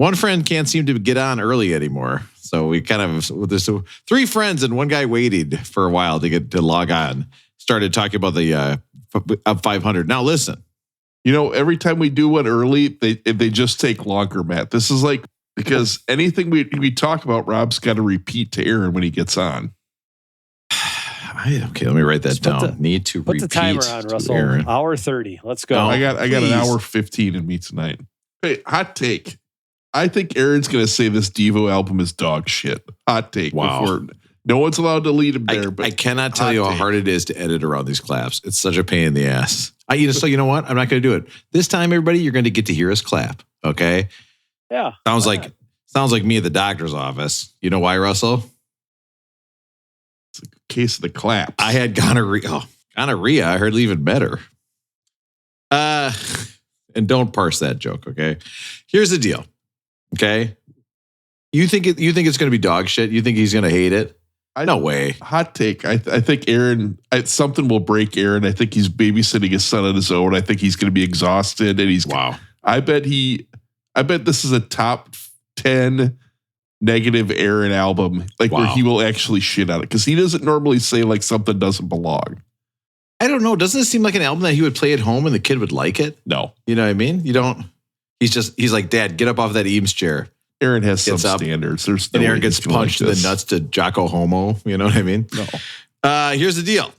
One friend can't seem to get on early anymore. So we kind of, there's 3 friends and one guy waited for a while to get to log on. Started talking about the up 500. Now listen. You know, every time we do one early, they just take longer, Matt. This is like, because anything we talk about, Rob's got to repeat to Aaron when he gets on. Okay, let me write that down. Need to repeat. Put the timer on, Russell. Aaron. Hour 30. Let's go. I got an hour 15 in me tonight. Hey, hot take. I think Aaron's going to say this Devo album is dog shit. Hot take. Wow. Before, no one's allowed to lead him there. I cannot tell you how hard it is to edit around these claps. It's such a pain in the ass. So you know what? I'm not going to do it. This time, everybody, you're going to get to hear us clap. Okay? Yeah. Sounds like me at the doctor's office. You know why, Russell? It's a case of the claps. I had gonorrhea. Oh, gonorrhea. I heard even better. And don't parse that joke, okay? Here's the deal. Okay? You think it's going to be dog shit? You think he's going to hate it? No way. Hot take. I think Aaron, something will break Aaron. I think he's babysitting his son on his own. I think he's going to be exhausted. And wow. I bet this is a top 10 negative Aaron album, where he will actually shit on it. Because he doesn't normally say like something doesn't belong. I don't know. Doesn't it seem like an album that he would play at home and the kid would like it? No. You know what I mean? You don't. He's like, Dad, get up off that Eames chair. Aaron has some standards. And Aaron gets punched in the nuts to Jocko Homo. You know what I mean? No. Here's the deal.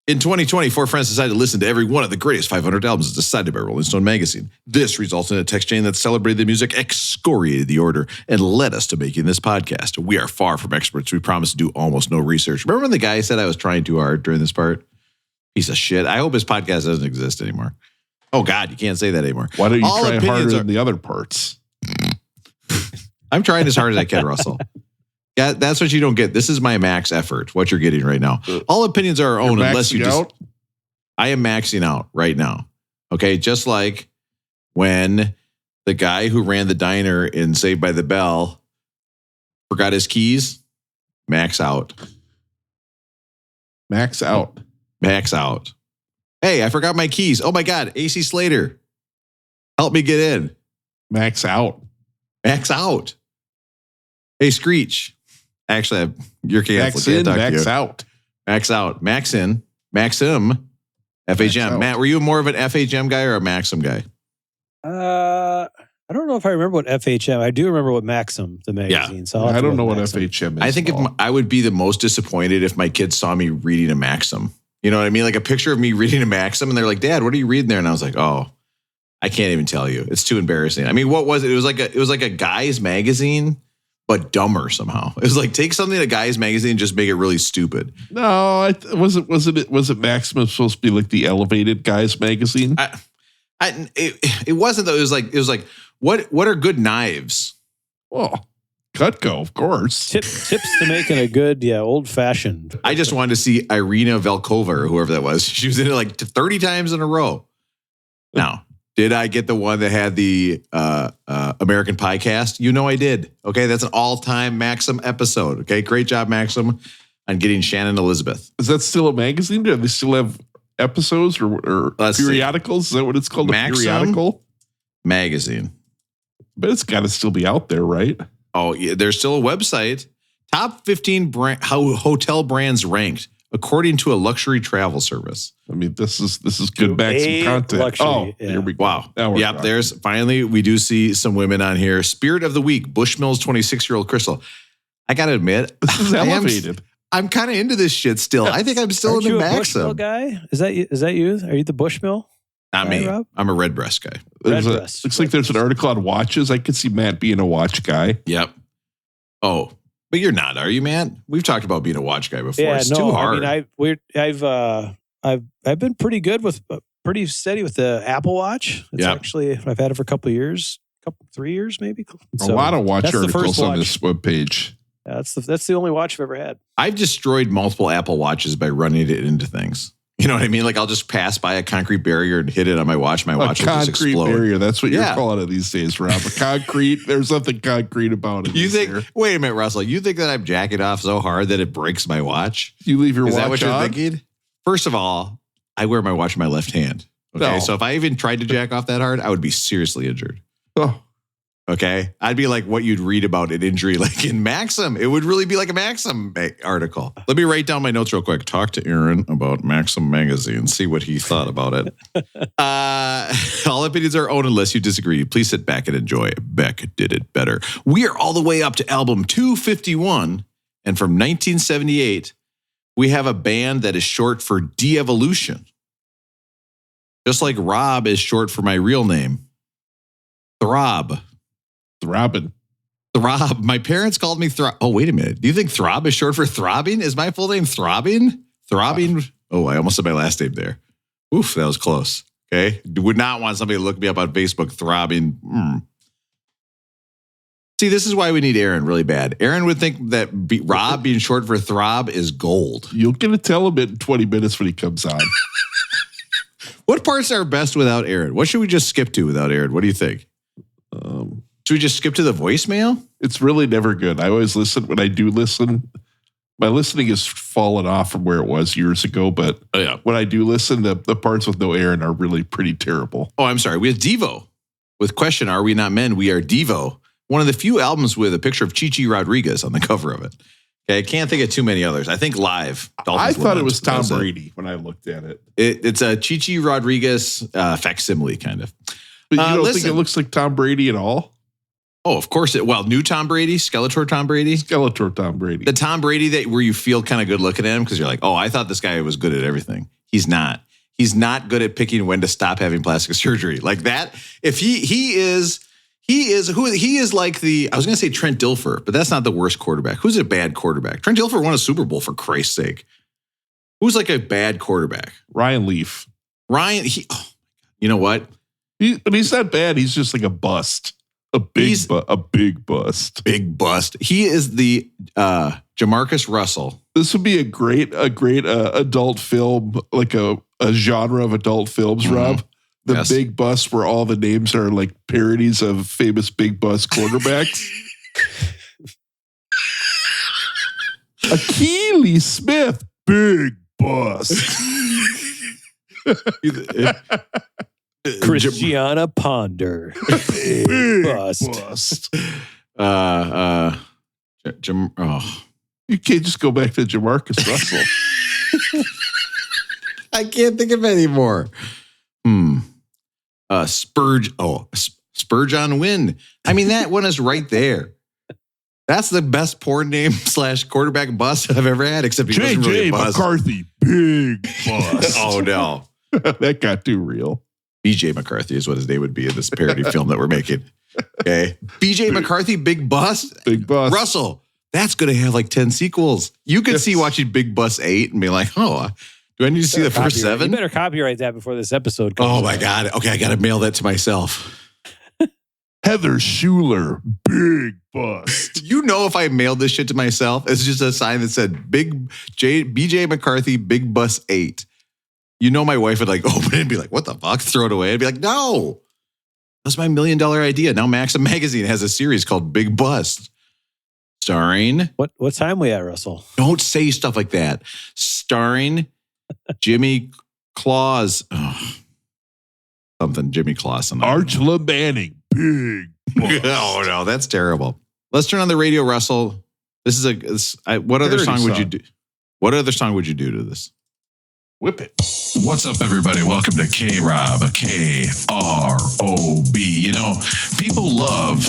In 2020, 4 friends decided to listen to every one of the greatest 500 albums as decided by Rolling Stone magazine. This resulted in a text chain that celebrated the music, excoriated the order, and led us to making this podcast. We are far from experts. We promise to do almost no research. Remember when the guy said I was trying too hard during this part? Piece of shit. I hope his podcast doesn't exist anymore. Oh, God, you can't say that anymore. Why don't you try harder than the other parts? I'm trying as hard as I can, Russell. Yeah, that's what you don't get. This is my max effort, what you're getting right now. All opinions are our own unless you just... I am maxing out right now. Okay, just like when the guy who ran the diner in Saved by the Bell forgot his keys, max out. Max out. Max out. Hey, I forgot my keys. Oh my God, AC Slater. Help me get in. Max out. Max out. Hey, Screech. Actually, you're canceled. Max out. Max out. Max in. Maxim. FHM. Matt, were you more of an FHM guy or a Maxim guy? I don't know if I remember what FHM. I do remember what Maxim, the magazine. Yeah. So I don't know what FHM is. I think I would be the most disappointed if my kids saw me reading a Maxim. You know what I mean? Like a picture of me reading a Maxim, and they're like, "Dad, what are you reading there?" And I was like, "Oh, I can't even tell you. It's too embarrassing." I mean, what was it? It was like a guy's magazine, but dumber somehow. It was like take something in a guy's magazine and just make it really stupid. No, was it Maxim supposed to be like the elevated guys magazine? It wasn't though. It was like what are good knives? Well, Cutco, of course. Tips to making a good, old fashioned. I just wanted to see Irina Velkova or whoever that was. She was in it like 30 times in a row. Now, did I get the one that had the American Pie cast? You know I did. Okay, that's an all-time Maxim episode. Okay, great job, Maxim, on getting Shannon Elizabeth. Is that still a magazine? Do they still have episodes or periodicals? Is that what it's called? Maxim periodical magazine. But it's got to still be out there, right? Oh, yeah, there's still a website. Top 15 hotel brands ranked according to a luxury travel service. I mean, this is good Maxim content. Luxury, Here we go. Wow. Yep, there's finally, we do see some women on here. Spirit of the Week, Bushmills 26-year-old Crystal. I got to admit, this is elevated. I'm kind of into this shit still. I think I'm still in the Maxim. Bushmill guy? Is that you? Are you the Bushmill? Not me. Rob? I'm a Redbreast guy. Looks like there's an article on watches. I could see Matt being a watch guy. Yep. Oh, but you're not, are you, Matt? We've talked about being a watch guy before. Yeah, it's too hard. I mean, I've been pretty good with, pretty steady with the Apple Watch. It's actually, I've had it for a couple of years, 3 years maybe. So a lot of watch articles on this webpage. Yeah, that's the only watch I've ever had. I've destroyed multiple Apple Watches by running it into things. You know what I mean? Like I'll just pass by a concrete barrier and hit it on my watch. My watch will just explode. Concrete barrier. That's what you're calling it these days, Rob. A concrete. There's nothing concrete about it. You think? Wait a minute, Russell. You think that I'm jacking off so hard that it breaks my watch? You leave your watch on? Is that what you're thinking? First of all, I wear my watch in my left hand. Okay, so if I even tried to jack off that hard, I would be seriously injured. Oh, Okay. I'd be like what you'd read about an injury like in Maxim. It would really be like a Maxim article. Let me write down my notes real quick. Talk to Aaron about Maxim magazine. See what he thought about it. All opinions are own unless you disagree. Please sit back and enjoy. Beck did it better. We are all the way up to album 251. And from 1978, we have a band that is short for de-evolution. Just like Rob is short for my real name. Throb. Throbbing. Throb. My parents called me Throb. Oh, wait a minute. Do you think Throb is short for throbbing? Is my full name Throbbing? Throbbing? Oh, I almost said my last name there. Oof, that was close. Okay. Would not want somebody to look me up on Facebook. Throbbing. See, this is why we need Aaron really bad. Aaron would think that Rob being short for Throb is gold. You'll get to tell him it in 20 minutes when he comes on. What parts are best without Aaron? What should we just skip to without Aaron? What do you think? Should we just skip to the voicemail? It's really never good. I always listen. When I do listen, my listening has fallen off from where it was years ago. But when I do listen, the parts with no Aaron are really pretty terrible. Oh, I'm sorry. We have Devo with question, Are We Not Men? We Are Devo. One of the few albums with a picture of Chichi Rodriguez on the cover of it. Okay, I can't think of too many others. I think live. I thought it was Tom Brady when I looked at it. It's a Chichi Rodriguez facsimile, kind of. But you don't think it looks like Tom Brady at all? Oh, of course. New Tom Brady, Skeletor Tom Brady. Skeletor Tom Brady. The Tom Brady where you feel kind of good looking at him because you're like, oh, I thought this guy was good at everything. He's not. He's not good at picking when to stop having plastic surgery. Like that, if he is like I was going to say Trent Dilfer, but that's not the worst quarterback. Who's a bad quarterback? Trent Dilfer won a Super Bowl, for Christ's sake. Who's like a bad quarterback? Ryan Leaf. You know what? But he's not bad. He's just like a bust. A big bust. Big bust. He is the Jamarcus Russell. This would be a great adult film, like a genre of adult films, Rob. The big bust where all the names are like parodies of famous big bust quarterbacks. Achilles Smith, big bust. Christiana Ponder, big bust. You can't just go back to Jamarcus Russell. I can't think of any more. Spurgeon Wynn. I mean, that one is right there. That's the best porn name / quarterback bust I've ever had, except he wasn't really a bust. McCarthy, big bust. Oh, no. That got too real. BJ McCarthy is what his name would be in this parody film that we're making. Okay. BJ McCarthy, big bust. Big bust. Russell, that's going to have like 10 sequels. You could see watching Big Bust 8 and be like, oh, do I need to see the first 7? You better copyright that before this episode comes out. My God. Okay, I got to mail that to myself. Heather Schuler, big bust. You know, if I mailed this shit to myself, it's just a sign that said BJ McCarthy, Big Bust 8. You know, my wife would like open it and be like, what the fuck? Throw it away. I'd be like, no, that's my $1 million idea. Now Maxim Magazine has a series called Big Bust. Starring. What time we at, Russell? Don't say stuff like that. Starring Jimmy Claus. Oh, something Jimmy Clausen. Archula Manning. Big bust. Oh, no, that's terrible. Let's turn on the radio, Russell. What other song would you do? What other song would you do to this? Whip it. What's up, everybody? Welcome to K-Rob, K-R-O-B. You know, people love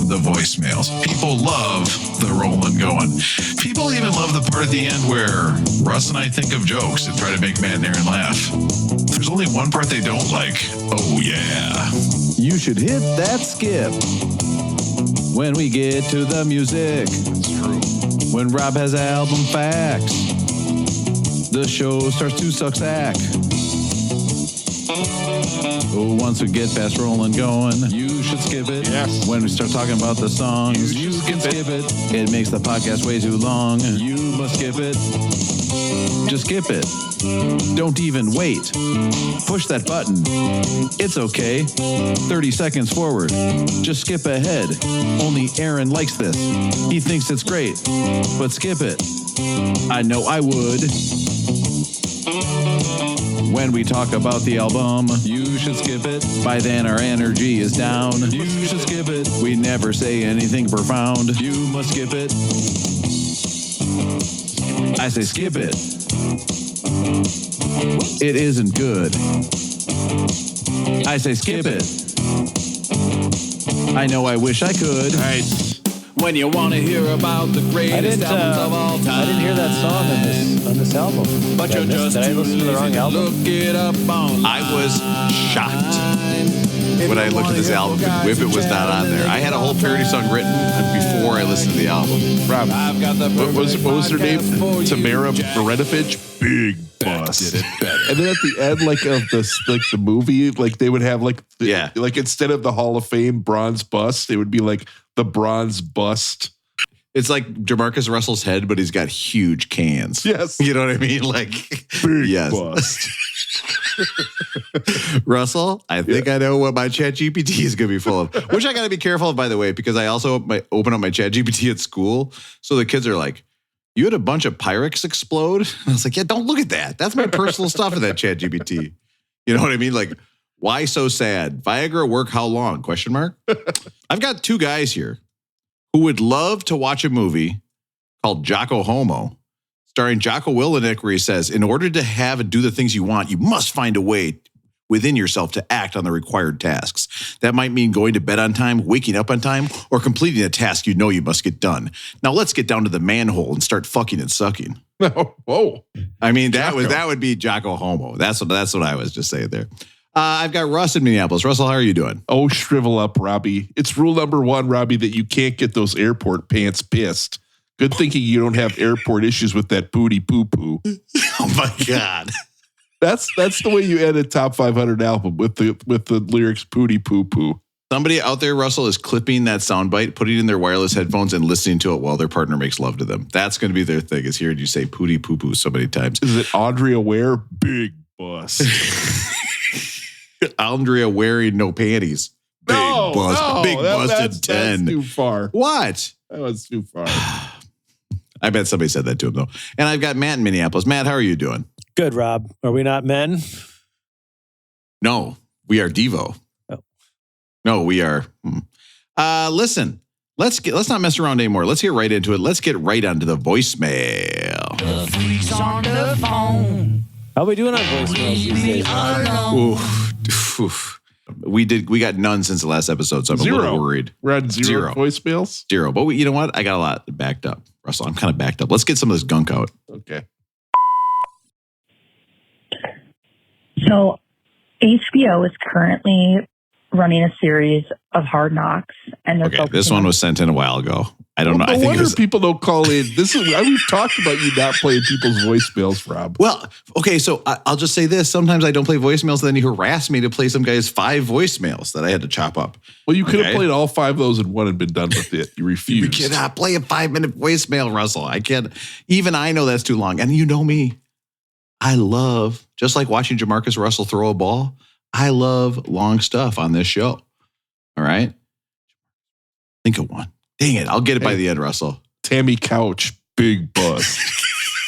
the voicemails. People love the rolling going. People even love the part at the end where Russ and I think of jokes and try to make Matt and Aaron laugh. There's only one part they don't like. Oh, yeah. You should hit that skip when we get to the music. It's true. When Rob has album facts, the show starts to suck sack. Once we get fast rolling going, you should skip it. Yes. When we start talking about the songs, you can skip it. It makes the podcast way too long. You must skip it. Just skip it. Don't even wait. Push that button. It's okay. 30 seconds forward. Just skip ahead. Only Aaron likes this. He thinks it's great. But skip it. I know I would. When we talk about the album, you should skip it. By then our energy is down. You should skip it. We never say anything profound. You must skip it. I say skip it. It isn't good. I say skip it. I know I wish I could. Nice. When you want to hear about the greatest albums of all time. I didn't hear that song on this album. But you're just did I listen to the wrong album? Look it up online. I was shocked when I looked at this album. Whip It was not on there. I had a whole parody song written before I listened to the album. Rob, I've got the what was her name? podcast for you. Tamara Morenovich. Big bust. Did it better. And then at the end, like of this, like the movie, like they would have like, like instead of the Hall of Fame bronze bust, it would be like the bronze bust. It's like Jamarcus Russell's head, but he's got huge cans. Yes. You know what I mean? Like, Big bust. Russell, I think I know what my chat GPT is going to be full of, which I got to be careful of, by the way, because I also open up my chat GPT at school. So the kids are like, you had a bunch of Pyrex explode? And I was like, yeah, don't look at that. That's my personal stuff in that chat GPT. You know what I mean? Like, why so sad? Viagra work how long? Question mark. I've got two guys here who would love to watch a movie called Jocko Homo, starring Jocko Willenick, where he says, in order to have and do the things you want, you must find a way within yourself to act on the required tasks. That might mean going to bed on time, waking up on time, or completing a task you know you must get done. Now let's get down to the manhole and start fucking and sucking. Whoa. I mean, that would be Jocko Homo. That's what I was just saying there. I've got Russ in Minneapolis. Russell, how are you doing? Oh, shrivel up, Robbie. It's rule number one, Robbie, that you can't get those airport pants pissed. Good thinking you don't have airport issues with that booty poo-poo. Oh, my God. That's the way you edit Top 500 album, with the lyrics booty poo-poo. Somebody out there, Russell, is clipping that soundbite, putting it in their wireless headphones and listening to it while their partner makes love to them. That's going to be their thing, is hearing you say pooty poo-poo so many times. Is it Andrea Ware? Big bust. Andrea wearing no panties. Big bust. Big busted 10. That's too far. What? That was too far. I bet somebody said that to him, though. And I've got Matt in Minneapolis. Matt, how are you doing? Good, Rob. Are we not men? No, we are Devo. Oh. No, we are. Listen, let's not mess around anymore. Let's get right into it. Let's get right onto the voicemail. The freaks on the phone. How are we doing on voicemails these days? Oof. We got none since the last episode, so I'm a little worried. We're at zero voicemails? Zero. But you know what? I got a lot backed up. Russell, I'm kind of backed up. Let's get some of this gunk out. Okay. So HBO is currently running a series of Hard Knocks, and they're okay. This one was sent in a while ago. I don't know. No I think wonder people don't call in. We've talked about you not playing people's voicemails, Rob. Well, okay, so I'll just say this. Sometimes I don't play voicemails, and then you harass me to play some guy's 5 voicemails that I had to chop up. Well, you could have played all 5 of those in one and been done with it. You refused. You cannot play a 5-minute voicemail, Russell. I can't. Even I know that's too long. And you know me. I love, just like watching Jamarcus Russell throw a ball, I love long stuff on this show. All right? Think of one. Dang it. I'll get it by the end, Russell. Tammy Couch, big bust.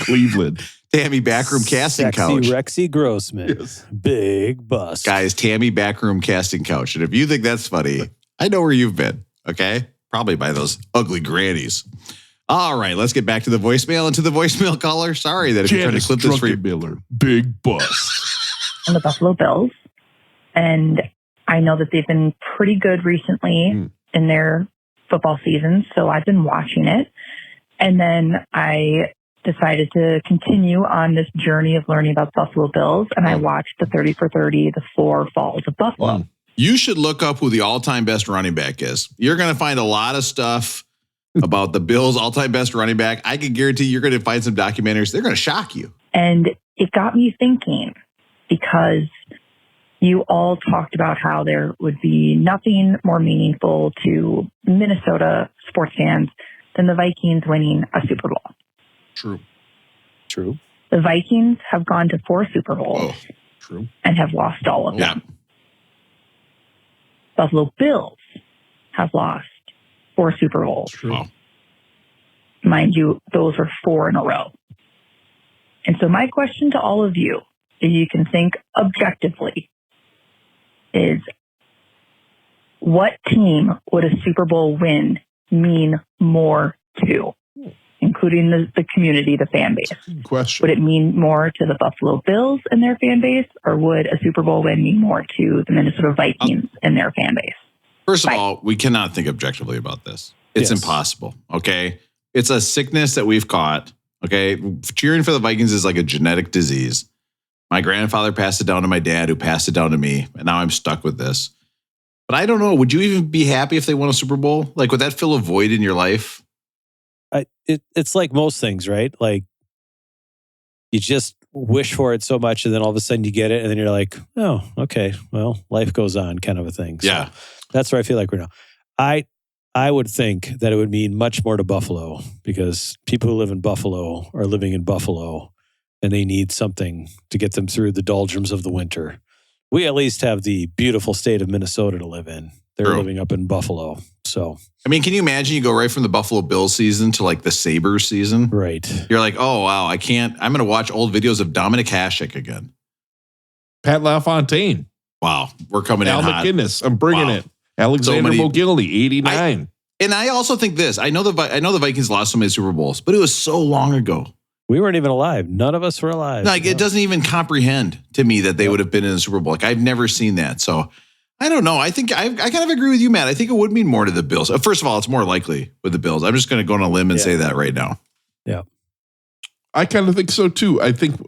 Cleveland. Tammy Backroom Casting Sexy Couch. Rexy Grossman. Yes. Big bust. Guys, Tammy Backroom Casting Couch. And if you think that's funny, I know where you've been. Okay? Probably by those ugly grannies. All right, let's get back to the voicemail and to the voicemail caller. Sorry that if you're trying to clip this for you. Miller, big bust. on the Buffalo Bills, and I know that they've been pretty good recently in their football season, so I've been watching it. And then I decided to continue on this journey of learning about Buffalo Bills, and I watched the 30 for 30, the 4 Falls of Buffalo. You should look up who the all-time best running back is. You're going to find a lot of stuff about the Bills' all-time best running back. I can guarantee you're going to find some documentaries. They're going to shock you. And it got me thinking, because you all talked about how there would be nothing more meaningful to Minnesota sports fans than the Vikings winning a Super Bowl. True. The Vikings have gone to 4 Super Bowls and have lost all of them. Buffalo Bills have lost 4 Super Bowls. Mind you, those are 4 in a row. And so my question to all of you, if you can think objectively, is, what team would a Super Bowl win mean more to, including the community, the fan base? Good question. Would it mean more to the Buffalo Bills and their fan base, or would a Super Bowl win mean more to the Minnesota Vikings and their fan base? First of all, we cannot think objectively about this. It's impossible. Okay. It's a sickness that we've caught. Okay. Cheering for the Vikings is like a genetic disease. My grandfather passed it down to my dad, who passed it down to me. And now I'm stuck with this. But I don't know. Would you even be happy if they won a Super Bowl? Like, would that fill a void in your life? It's like most things, right? Like, you just wish for it so much, and then all of a sudden you get it, and then you're like, oh, okay, well, life goes on, kind of a thing. So Yeah. that's where I feel like we're now. I would think that it would mean much more to Buffalo, because people who live in Buffalo are living in Buffalo, and they need something to get them through the doldrums of the winter. We at least have the beautiful state of Minnesota to live in. They're True. living up in Buffalo. So, I mean, can you imagine you go right from the Buffalo Bills season to like the Sabres season? right. You're like, oh, wow, I'm going to watch old videos of Dominic Hasek again. Pat LaFontaine, Wow. We're coming Al in hot. McInnes. I'm bringing Wow. it. Alexander many- Mogilny, 89. And I also think this. I know the Vikings lost so many Super Bowls, but it was so long ago. We weren't even alive. None of us were alive. Like, it doesn't even comprehend to me that they would have been in the Super Bowl. Like, I've never seen that. So I don't know. I think I kind of agree with you, Matt. I think it would mean more to the Bills. First of all, it's more likely with the Bills. I'm just going to go on a limb and say that right now. Yeah. I kind of think so too. I think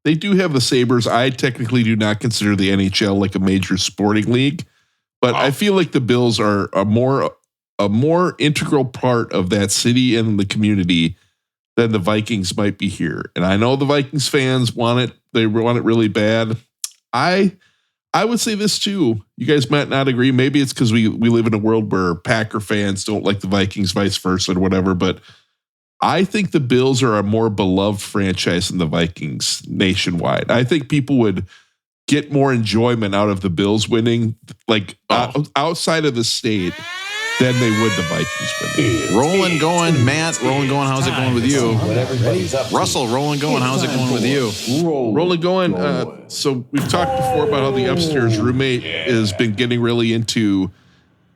they do have the Sabres. I technically do not consider the NHL like a major sporting league, but I feel like the Bills are a more integral part of that city and the community than the Vikings might be here. And I know the Vikings fans want it. They want it really bad. I would say this too. You guys might not agree. Maybe it's because we live in a world where Packer fans don't like the Vikings, vice versa, or whatever. But I think the Bills are a more beloved franchise than the Vikings nationwide. I think people would get more enjoyment out of the Bills winning, like outside of the state, than they would the Vikings winning. Rolling going, Matt. Rolling going. How's it going with you? Russell, rolling going. How's it going with you? Rolling going. So we've talked before about how the upstairs roommate has been getting really into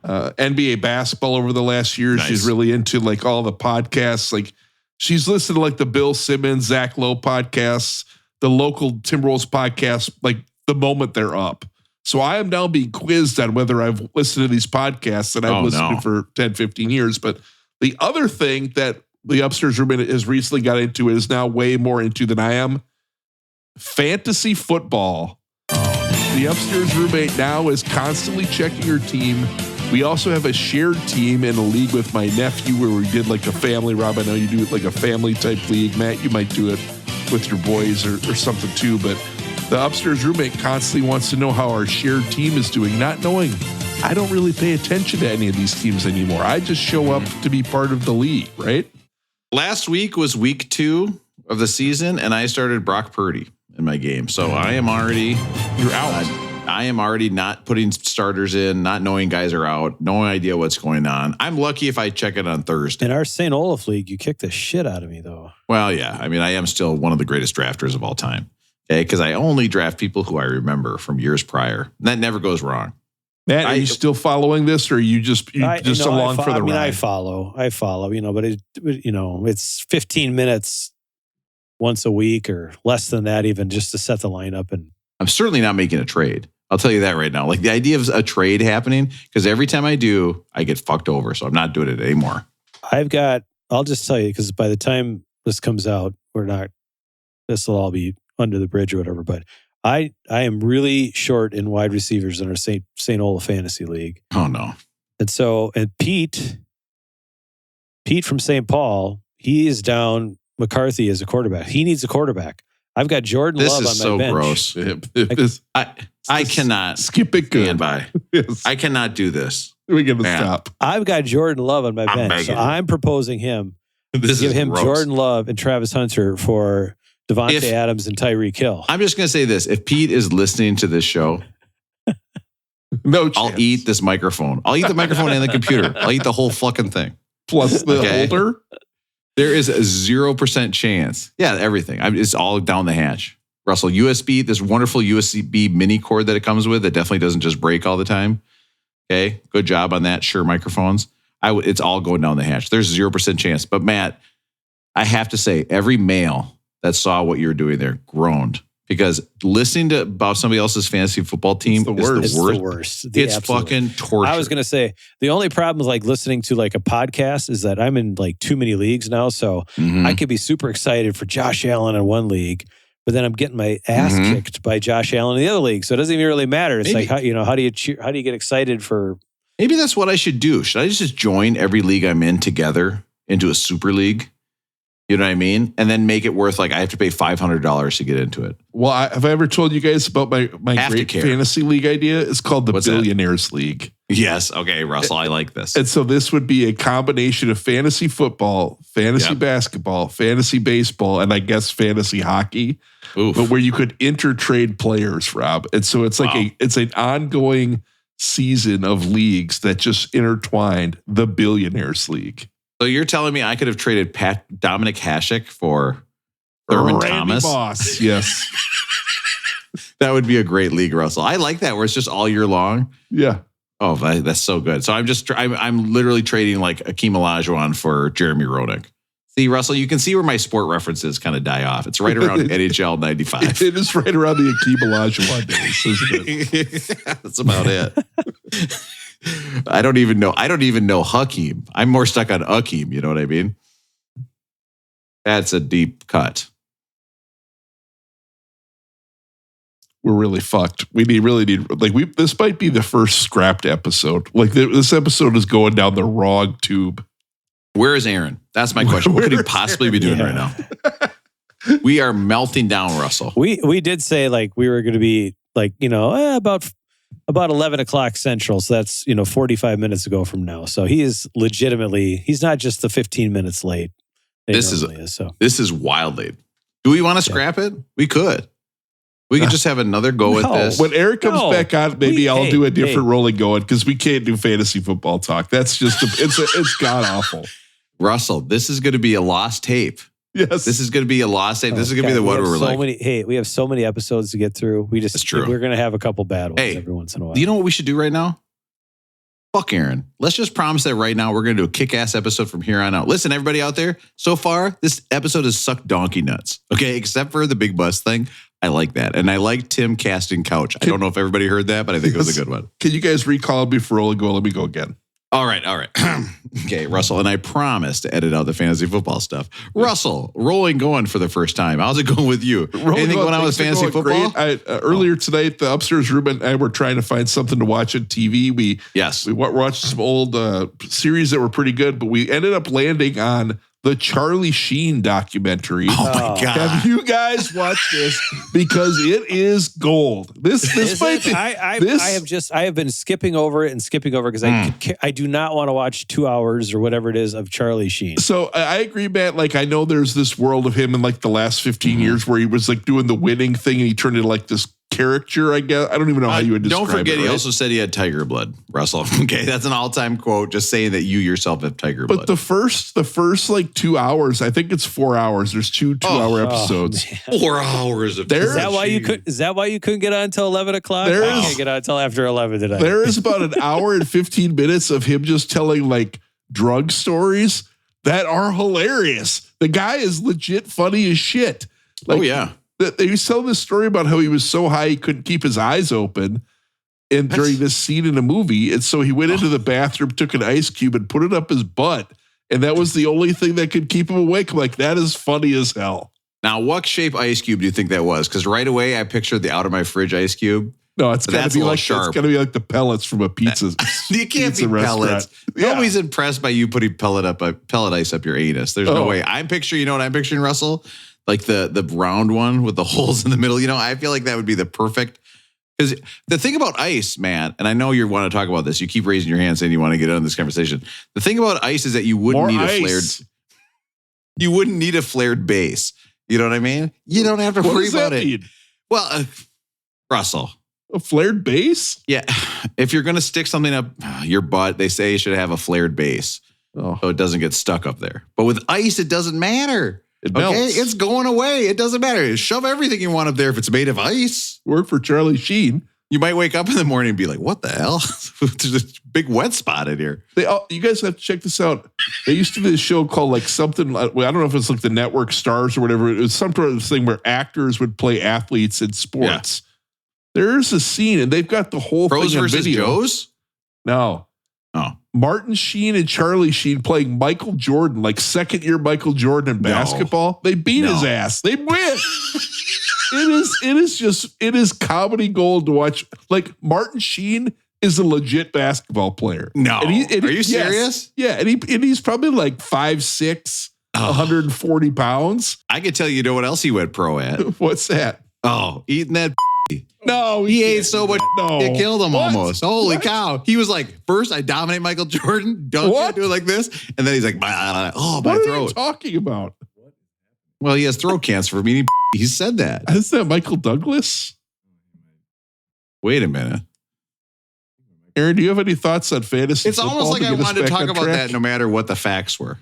NBA basketball over the last year. Nice. She's really into like all the podcasts. Like she's listened to like the Bill Simmons, Zach Lowe podcasts, the local Timberwolves podcast, like the moment they're up. So I am now being quizzed on whether I've listened to these podcasts that I've listened to for 10, 15 years. But the other thing that the upstairs roommate has recently got into is now way more into than I am. Fantasy football. The upstairs roommate now is constantly checking her team. We also have a shared team in a league with my nephew where we did like a family. Rob, I know you do it like a family type league. Matt, you might do it with your boys or something too. But the upstairs roommate constantly wants to know how our shared team is doing, not knowing I don't really pay attention to any of these teams anymore. I just show up to be part of the league, right? Last week was week 2 of the season, and I started Brock Purdy in my game. So I am already... You're out. I am already not putting starters in, not knowing guys are out, no idea what's going on. I'm lucky if I check it on Thursday. In our St. Olaf league, you kicked the shit out of me, though. Well, yeah. I mean, I am still one of the greatest drafters of all time. Okay, because I only draft people who I remember from years prior. That never goes wrong. Matt, are you still following this, or are you just along for the ride? I follow, but it's 15 minutes once a week or less than that, even just to set the lineup. And I'm certainly not making a trade. I'll tell you that right now. Like the idea of a trade happening, because every time I do, I get fucked over. So I'm not doing it anymore. I'll just tell you, because by the time this comes out, this will all be under the bridge or whatever. But I am really short in wide receivers in our St. Olaf Fantasy League. Oh no. And Pete from St. Paul, he is down McCarthy as a quarterback. He needs a quarterback. I've got Jordan Love on my bench. This is so gross. I cannot skip it. Good. Stand by. Yes. I cannot do this. We're going to stop. I've got Jordan Love on my bench. So I'm proposing him. Give him gross. Jordan Love and Travis Hunter for Devontae Adams and Tyreek Hill. I'm just going to say this. If Pete is listening to this show, no chance. I'll eat this microphone. I'll eat the microphone and the computer. I'll eat the whole fucking thing. Plus the holder? There is a 0% chance. Yeah, everything. It's all down the hatch. Russell, USB, this wonderful USB mini cord that it comes with, that definitely doesn't just break all the time. Okay, good job on that. Sure, microphones. It's all going down the hatch. There's 0% chance. But Matt, I have to say, every male that saw what you were doing there groaned. Because listening to about somebody else's fantasy football team is the worst. It's fucking torture. I was going to say, the only problem with like listening to like a podcast is that I'm in like too many leagues now. So I could be super excited for Josh Allen in one league, but then I'm getting my ass kicked by Josh Allen in the other league. So it doesn't even really matter. It's like, how do you get excited for? Maybe that's what I should do. Should I just join every league I'm in together into a super league? You know what I mean? And then make it worth like I have to pay $500 to get into it. Well, have I ever told you guys about my great fantasy league idea? It's called the Billionaires League. Yes. Okay, Russell, I like this. And so this would be a combination of fantasy football, fantasy basketball, fantasy baseball, and I guess fantasy hockey. Oof. But where you could intertrade players, Rob. And so it's like it's an ongoing season of leagues that just intertwined the Billionaires League. So you're telling me I could have traded Dominic Hasek for Thurman Thomas? Moss, yes. That would be a great league, Russell. I like that where it's just all year long. Yeah. Oh, that's so good. So I'm literally trading like Akeem Olajuwon for Jeremy Roenick. See, Russell, you can see where my sport references kind of die off. It's right around NHL 95. It is right around the Akeem Olajuwon days, isn't it? That's about it. I don't even know Hakeem. I'm more stuck on Akeem. You know what I mean? That's a deep cut. We're really fucked. Really need this might be the first scrapped episode. Like this episode is going down the wrong tube. Where is Aaron? That's my question. What could he possibly be doing right now? We are melting down, Russell. We did say like we were going to be like, about 11 o'clock Central. So that's, 45 minutes ago from now. So he's not just the 15 minutes late. This is wild late. Do we want to scrap it? We could. We could just have another go with this. When Eric comes back on, maybe I'll do a different rolling going because we can't do fantasy football talk. That's just it's god awful. Russell, this is going to be a lost tape. Yes, this is going to be a lost tape. This is going to be the one where we're like, we have so many episodes to get through. That's true. We're going to have a couple bad ones every once in a while. Do you know what we should do right now? Fuck Aaron. Let's just promise that right now we're going to do a kick-ass episode from here on out. Listen, everybody out there, so far, this episode has sucked donkey nuts. Okay, except for the big bus thing. I like that. And I like Tim casting couch. I don't know if everybody heard that, but I think it was a good one. Can you guys recall me for rolling go? Let me go again. All right. Okay, Russell, and I promise to edit out the fantasy football stuff. Russell, rolling going for the first time. How's it going with you? Anything going on with fantasy football? Earlier tonight, the upstairs room and I were trying to find something to watch on TV. We watched some old series that were pretty good, but we ended up landing on the Charlie Sheen documentary. Oh my God. Have you guys watched this? Because it is gold. This might be, I have been skipping over it because I do not want to watch 2 hours or whatever it is of Charlie Sheen. So I agree, Matt. Like I know there's this world of him in like the last 15 years where he was like doing the winning thing and he turned into like this caricature, I guess. I don't even know how you would describe it. Don't forget, right? He also said he had tiger blood, Russell. Okay, that's an all-time quote, just saying that you yourself have tiger blood. But the first like 2 hours, I think it's 4 hours. There's two 2-hour episodes. 4 hours of Is that why you couldn't get on until 11 o'clock? I can't get on until after 11 today. There is about an hour and 15 minutes of him just telling like drug stories that are hilarious. The guy is legit funny as shit. Like, They was telling this story about how he was so high he couldn't keep his eyes open during this scene in a movie. And so he went into the bathroom, took an ice cube and put it up his butt. And that was the only thing that could keep him awake. I'm like, that is funny as hell. Now, what shape ice cube do you think that was? Because right away I pictured the out of my fridge ice cube. No, it's got to be like sharp. It's got to be like the pellets from a pizza. You can't be pellets. Yeah. Nobody's impressed by you putting pellet ice up your anus. There's no way. You know what I'm picturing, Russell? Like the round one with the holes in the middle. I feel like that would be the perfect. Because the thing about ice, man, and I know you want to talk about this. You keep raising your hand saying you want to get on this conversation. The thing about ice is that you wouldn't need a flared base. You know what I mean? You don't have to worry about it. Well, Russell. A flared base? Yeah. If you're going to stick something up your butt, they say you should have a flared base. So it doesn't get stuck up there. But with ice, it doesn't matter. It melts. Okay, it's going away. It doesn't matter. Shove everything you want up there if it's made of ice. Work for Charlie Sheen. You might wake up in the morning and be like, what the hell? There's a big wet spot in here. You guys have to check this out. They used to do this show called like something, I don't know if it's like the Network Stars or whatever. It was some sort of thing where actors would play athletes in sports. Yeah. There's a scene and they've got the whole Pros thing on versus video. Joes? No. Oh. Martin Sheen and Charlie Sheen playing Michael Jordan, like second year Michael Jordan in basketball. They beat his ass. They win. It is comedy gold to watch. Like Martin Sheen is a legit basketball player. No. Are you serious? Yes. Yeah. And he's probably like 5'6", 140 pounds. I could tell you know what else he went pro at. What's that? Oh, eating that. No, he ate so much. No. It killed him almost. Holy cow. He was like, first I dominate Michael Jordan, dunk it, do it like this. And then he's like, my what throat. Are you talking about? Well, he has throat cancer from eating. He said that. Is that Michael Douglas? Wait a minute. Aaron, do you have any thoughts on fantasy It's football almost like I get us wanted to back talk on about track? that no matter what the facts were.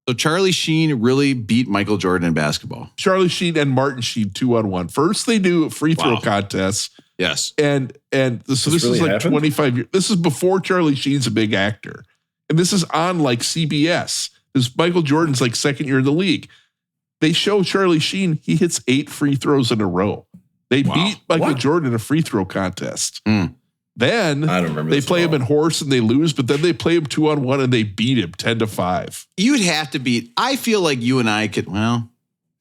So Charlie Sheen really beat Michael Jordan in basketball. Charlie Sheen and Martin Sheen 2-on-1. First, they do free throw contests. Yes. And this really is like happened? 25 years. This is before Charlie Sheen's a big actor. And this is on like CBS. This Michael Jordan's like second year in the league. They show Charlie Sheen, he hits 8 free throws in a row. They beat Michael Jordan in a free throw contest. Then I don't remember they this play at him all. in horse and they lose, but then they play him 2-on-1 and they beat him 10-5. You'd have to beat. I feel like you and I could. Well,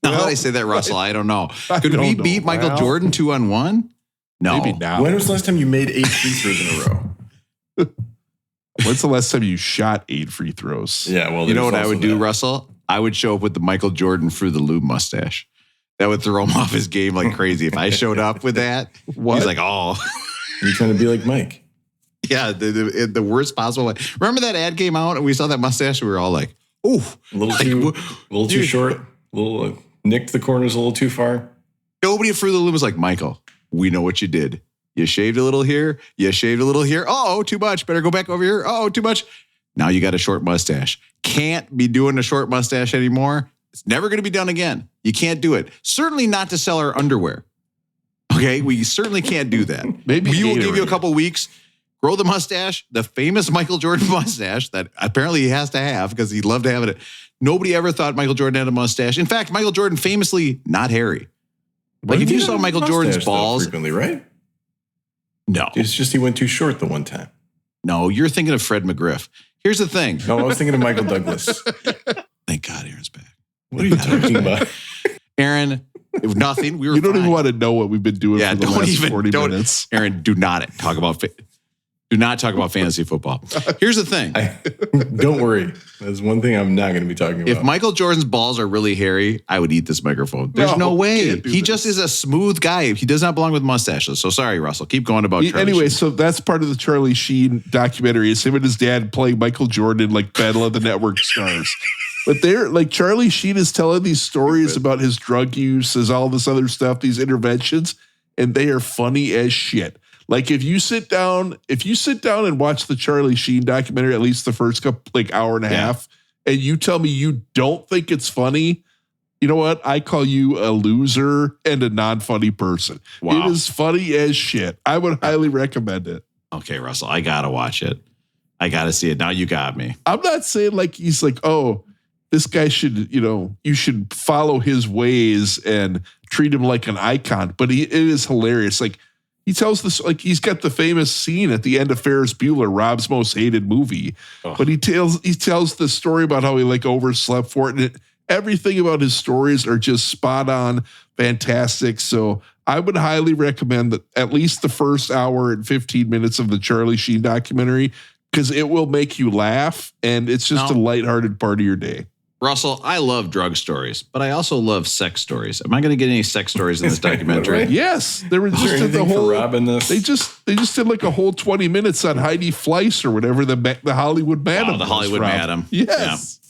now that I say that, Russell, I don't know. Could we beat Michael Jordan 2-on-1? No. Maybe now. When was the last time you made 8 free throws in a row? When's the last time you shot 8 free throws? Yeah, well, You know what there's I would also do, that. Russell? I would show up with the Michael Jordan Fruit of the Loom mustache. That would throw him off his game like crazy. If I showed up with that, he's like, oh. You're trying to be like Mike. Yeah, the worst possible way. Remember that ad came out and we saw that mustache and we were all like, ooh. A little too short. A little nicked the corners a little too far. Nobody at Fruit of the Loom was like, Michael, we know what you did. You shaved a little here. You shaved a little here. Oh, too much. Better go back over here. Oh, too much. Now you got a short mustache. Can't be doing a short mustache anymore. It's never going to be done again. You can't do it. Certainly not to sell our underwear. Okay, we certainly can't do that. Maybe we will Gatorade. give you a couple weeks. Grow the mustache, the famous Michael Jordan mustache that apparently he has to have because he'd love to have it. Nobody ever thought Michael Jordan had a mustache. In fact, Michael Jordan famously not hairy. Like if you saw Michael Jordan's balls, frequently, right? no, It's just he went too short the one time. no, you're thinking of Fred McGriff. Here's the thing. No, I was thinking of Michael Douglas. Thank God Aaron's back. What are you talking about? Aaron, if nothing. We were You don't fine. even want to know what we've been doing Yeah, for the don't last even 40 don't, minutes. Aaron, do not talk about fantasy football. Here's the thing. Don't worry. That's one thing I'm not going to be talking about. If Michael Jordan's balls are really hairy, I would eat this microphone. There's no way. can't do He this. just is a smooth guy. He does not belong with mustaches. So sorry, Russell. Keep going about Charlie Anyway, Sheen. so that's part of the Charlie Sheen documentary. It's him and his dad playing Michael Jordan in like Battle of the Network Stars. But they're like Charlie Sheen is telling these stories about his drug use, as all this other stuff, these interventions, and they are funny as shit. Like if you sit down and watch the Charlie Sheen documentary, at least the first couple like hour and a half, and you tell me you don't think it's funny, you know what? I call you a loser and a non-funny person. Wow. It is funny as shit. I would highly recommend it. Okay, Russell, I got to watch it. I got to see it. Now you got me. I'm not saying like he's like, oh, this guy should, you should follow his ways and treat him like an icon. But it is hilarious. Like he tells this, like he's got the famous scene at the end of Ferris Bueller, Rob's most hated movie. Oh. But he tells the story about how he like overslept for it. And everything about his stories are just spot on, fantastic. So I would highly recommend that at least the first hour and 15 minutes of the Charlie Sheen documentary, because it will make you laugh. And it's just a lighthearted part of your day. Russell, I love drug stories, but I also love sex stories. Am I going to get any sex stories in this documentary? Right? Yes, there was Is there just the anything for whole. Rob in this? They just did like a whole 20 minutes on Heidi Fleiss or whatever the Hollywood Madam. Oh, the was, Hollywood Rob. Madam. Yes.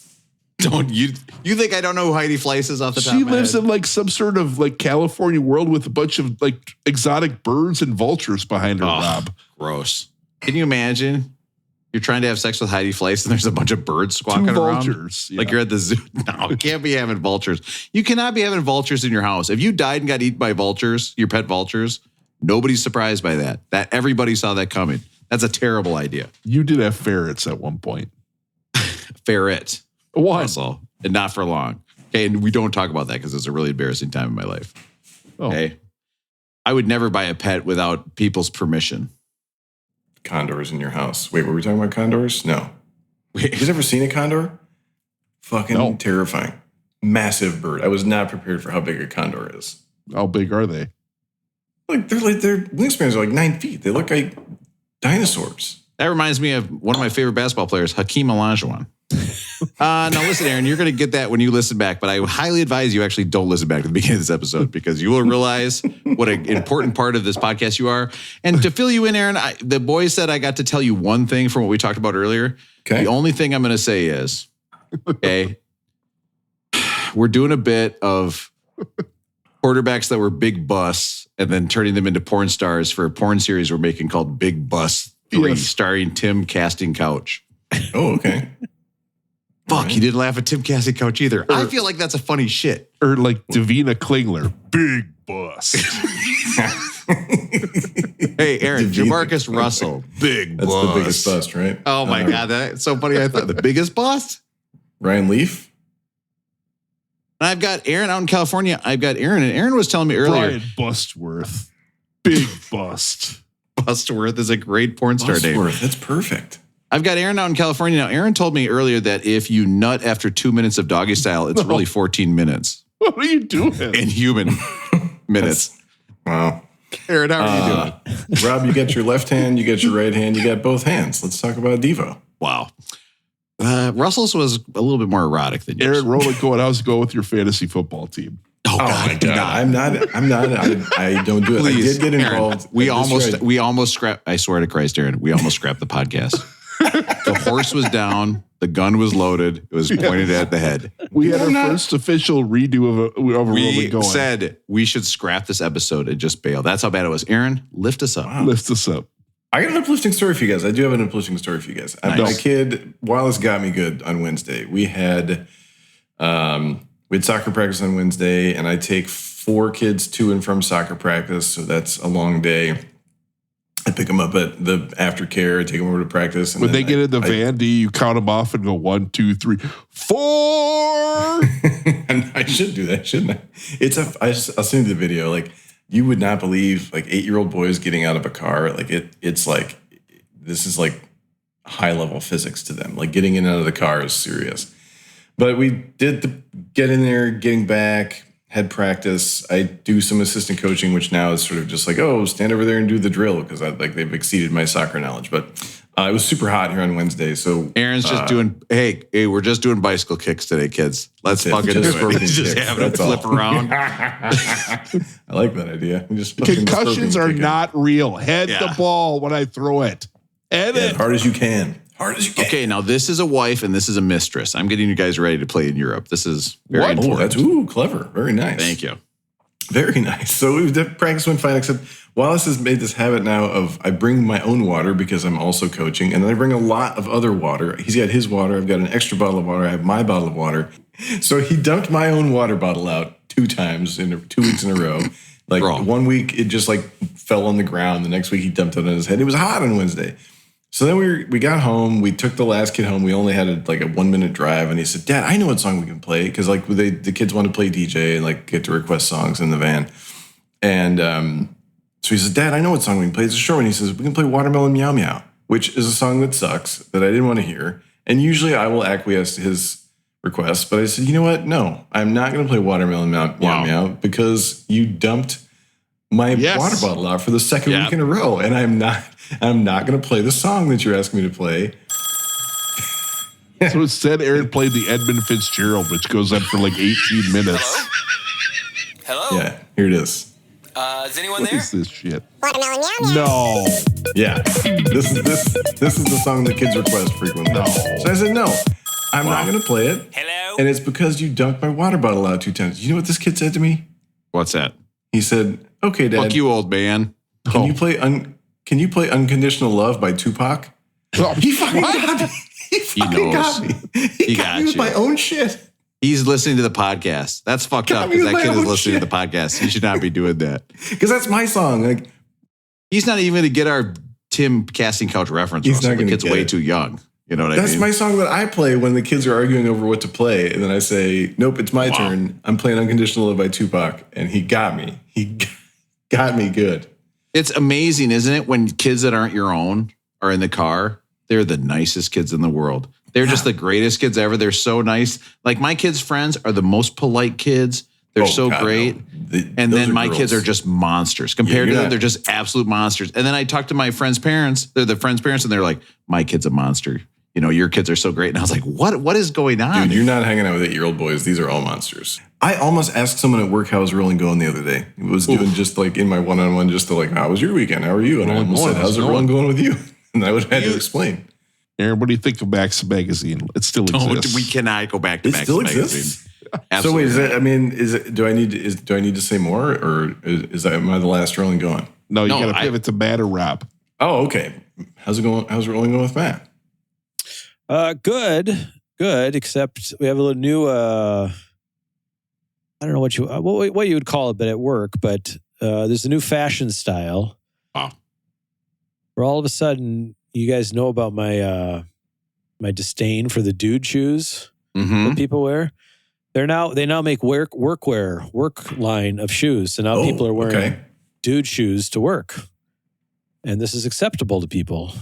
Don't you think I don't know who Heidi Fleiss is off the top She of my lives head? in like some sort of like California world with a bunch of like exotic birds and vultures behind her, Oh, Rob. gross. Can you imagine? You're trying to have sex with Heidi Fleiss and there's a bunch of birds squawking around. vultures. Like you're at the zoo. No, you can't be having vultures. You cannot be having vultures in your house. If you died and got eaten by vultures, your pet vultures, nobody's surprised by that. That everybody saw that coming. That's a terrible idea. You did have ferrets at one point. Ferret. One. Russell, and not for long. Okay, and we don't talk about that because it's a really embarrassing time in my life. Oh. Okay. I would never buy a pet without people's permission. Condors in your house. Wait, were we talking about condors? No. Wait. You guys ever seen a condor? Fucking No. terrifying. Massive bird. I was not prepared for how big a condor is. How big are they? Their wingspans are like 9 feet. They look like dinosaurs. That reminds me of one of my favorite basketball players, Hakeem Olajuwon. Now listen, Aaron, you're going to get that when you listen back, but I highly advise you actually don't listen back to the beginning of this episode because you will realize what an important part of this podcast you are. And to fill you in, Aaron, the boys said I got to tell you one thing from what we talked about earlier. Okay. The only thing I'm going to say is, okay, we're doing a bit of quarterbacks that were big busts and then turning them into porn stars for a porn series we're making called Big Bust 3, Yes. starring Tim Casting Couch. Oh, okay. Fuck, you didn't laugh at Tim Casting Couch either. I feel like that's a funny shit. Or like Davina Klingler. Big bust. Hey, Aaron, Davina Jamarcus Russell, big That's bust. the biggest bust, right? Oh my God, that's so funny. I thought the biggest bust. Ryan Leaf? And I've got Aaron out in California. I've got Aaron, and Aaron was telling me earlier, Brian Bustworth. Big bust. Bustworth is a great porn star name. Bustworth. That's perfect. I've got Aaron out in California now. Aaron told me earlier that if you nut after 2 minutes of doggy style, it's really 14 minutes What are you doing? in human minutes. Wow. Aaron, how are you doing? Rob, you got your left hand, you got your right hand, you got both hands. Let's talk about Devo. Wow. Russell's was a little bit more erotic than yours. Aaron, rolling going. How's it go with your fantasy football team? Oh, My God. I don't do it. Please, I did get Aaron, involved. we That's right. almost scrapped. I swear to Christ, Aaron, we almost scrapped the podcast. The horse was down. The gun was loaded. It was pointed at the head. We had our first official redo of a rolling We going. said we should scrap this episode and just bail. That's how bad it was. Aaron, lift us up. Lift us up. I got an uplifting story for you guys. I do have an uplifting story for you guys. Nice. My kid, Wallace, got me good on Wednesday. We had soccer practice on Wednesday, and I take 4 kids to and from soccer practice, so that's a long day. I pick them up at the aftercare, I take them over to practice. And When then they get in the van, do you count them off and go 1, 2, 3, 4? And I should do that, shouldn't I? I'll send you the video. Like, you would not believe, like, 8-year-old boys getting out of a car. Like, it's like, this is like high level physics to them. Like, getting in and out of the car is serious. But we did get in there, getting back, had practice. I do some assistant coaching, which now is sort of just like, oh, stand over there and do the drill because they've exceeded my soccer knowledge. But it was super hot here on Wednesday, so Aaron's just doing. Hey, we're just doing bicycle kicks today, kids. Let's fucking do Just it. broken Just kicks, having a that's all. flip around. I like that idea. We just fucking Concussions scorpion are kick it. not real. Head Yeah. the ball when I throw it. Head Yeah, it. as hard as you can. Hard as you can. Okay, now this is a wife and this is a mistress. I'm getting you guys ready to play in Europe. This is very What? Oh, important. that's clever. Very nice. Thank you. Very nice. So the practice went fine, except Wallace has made this habit now of I bring my own water because I'm also coaching, and then I bring a lot of other water. He's got his water. I've got an extra bottle of water. I have my bottle of water. So he dumped my own water bottle out 2 times in 2 weeks in a row. Like Wrong. 1 week, it just like fell on the ground. The next week, he dumped it on his head. It was hot on Wednesday. So then we got home. We took the last kid home. We only had a 1-minute drive, and he said, "Dad, I know what song we can play because like the kids want to play DJ and like get to request songs in the van." And so he says, "Dad, I know what song we can play. It's a short one." He says, "We can play Watermelon Meow Meow," which is a song that sucks that I didn't want to hear. And usually I will acquiesce to his request, but I said, "You know what? No, I'm not going to play Watermelon Meow Meow because you dumped my water bottle out for the second week in a row, and I'm not going to play the song that you're asking me to play." So instead, Aaron played the Edmund Fitzgerald, which goes on for like 18 minutes. Hello? Yeah, here it is. Is anyone What there? is this shit? Watermelon meow meow. No. Yeah, this is the song that kids request frequently. No. So I said, "No, I'm not going to play it." Hello? And it's because you dunked my water bottle out 2 times. You know what this kid said to me? What's that? He said, "Okay, Dad, Fuck you, old man. can you play Unconditional Love by Tupac?" He fucking got me. He fucking got me. He got me with my own shit. He's listening to the podcast. That's fucked up because that kid is listening to the podcast. He should not be doing that. Because that's my song. Like, he's not even going to get our Tim Casting Couch reference. He's not the kid's way too young. You know what I mean? That's my song that I play when the kids are arguing over what to play. And then I say, nope, it's my turn. I'm playing Unconditional Love by Tupac. And he got me. He got me good. It's amazing, isn't it? When kids that aren't your own are in the car, they're the nicest kids in the world. They're just the greatest kids ever. They're so nice. Like my kids' friends are the most polite kids. They're so great. No. And then my kids are just monsters. Compared to them, they're just absolute monsters. And then I talk to my friends' parents. They're the friends' parents. And they're like, my kid's a monster. You know, your kids are so great. And I was like, what is going on? Dude, you're not hanging out with 8-year-old boys. These are all monsters. I almost asked someone at work how was rolling going the other day. It was doing just like in my one-on-one, just to like, how was your weekend? How are you? And I almost said, how's it rolling going with you? And I would have had to explain. Aaron, what do you think of Maxim magazine? It still exists. We cannot go back to Maxim magazine. So wait, do I need to say more, or am I the last rolling going? No, you got to pivot to Matt or Rob. Oh, okay. How's it going? How's it rolling going with Matt? Good. Except we have a little new. I don't know what you would call it, but at work. But there's a new fashion style. Wow. Where all of a sudden, you guys know about my my disdain for the dude shoes that people wear. They now make work line of shoes. So now people are wearing dude shoes to work, and this is acceptable to people.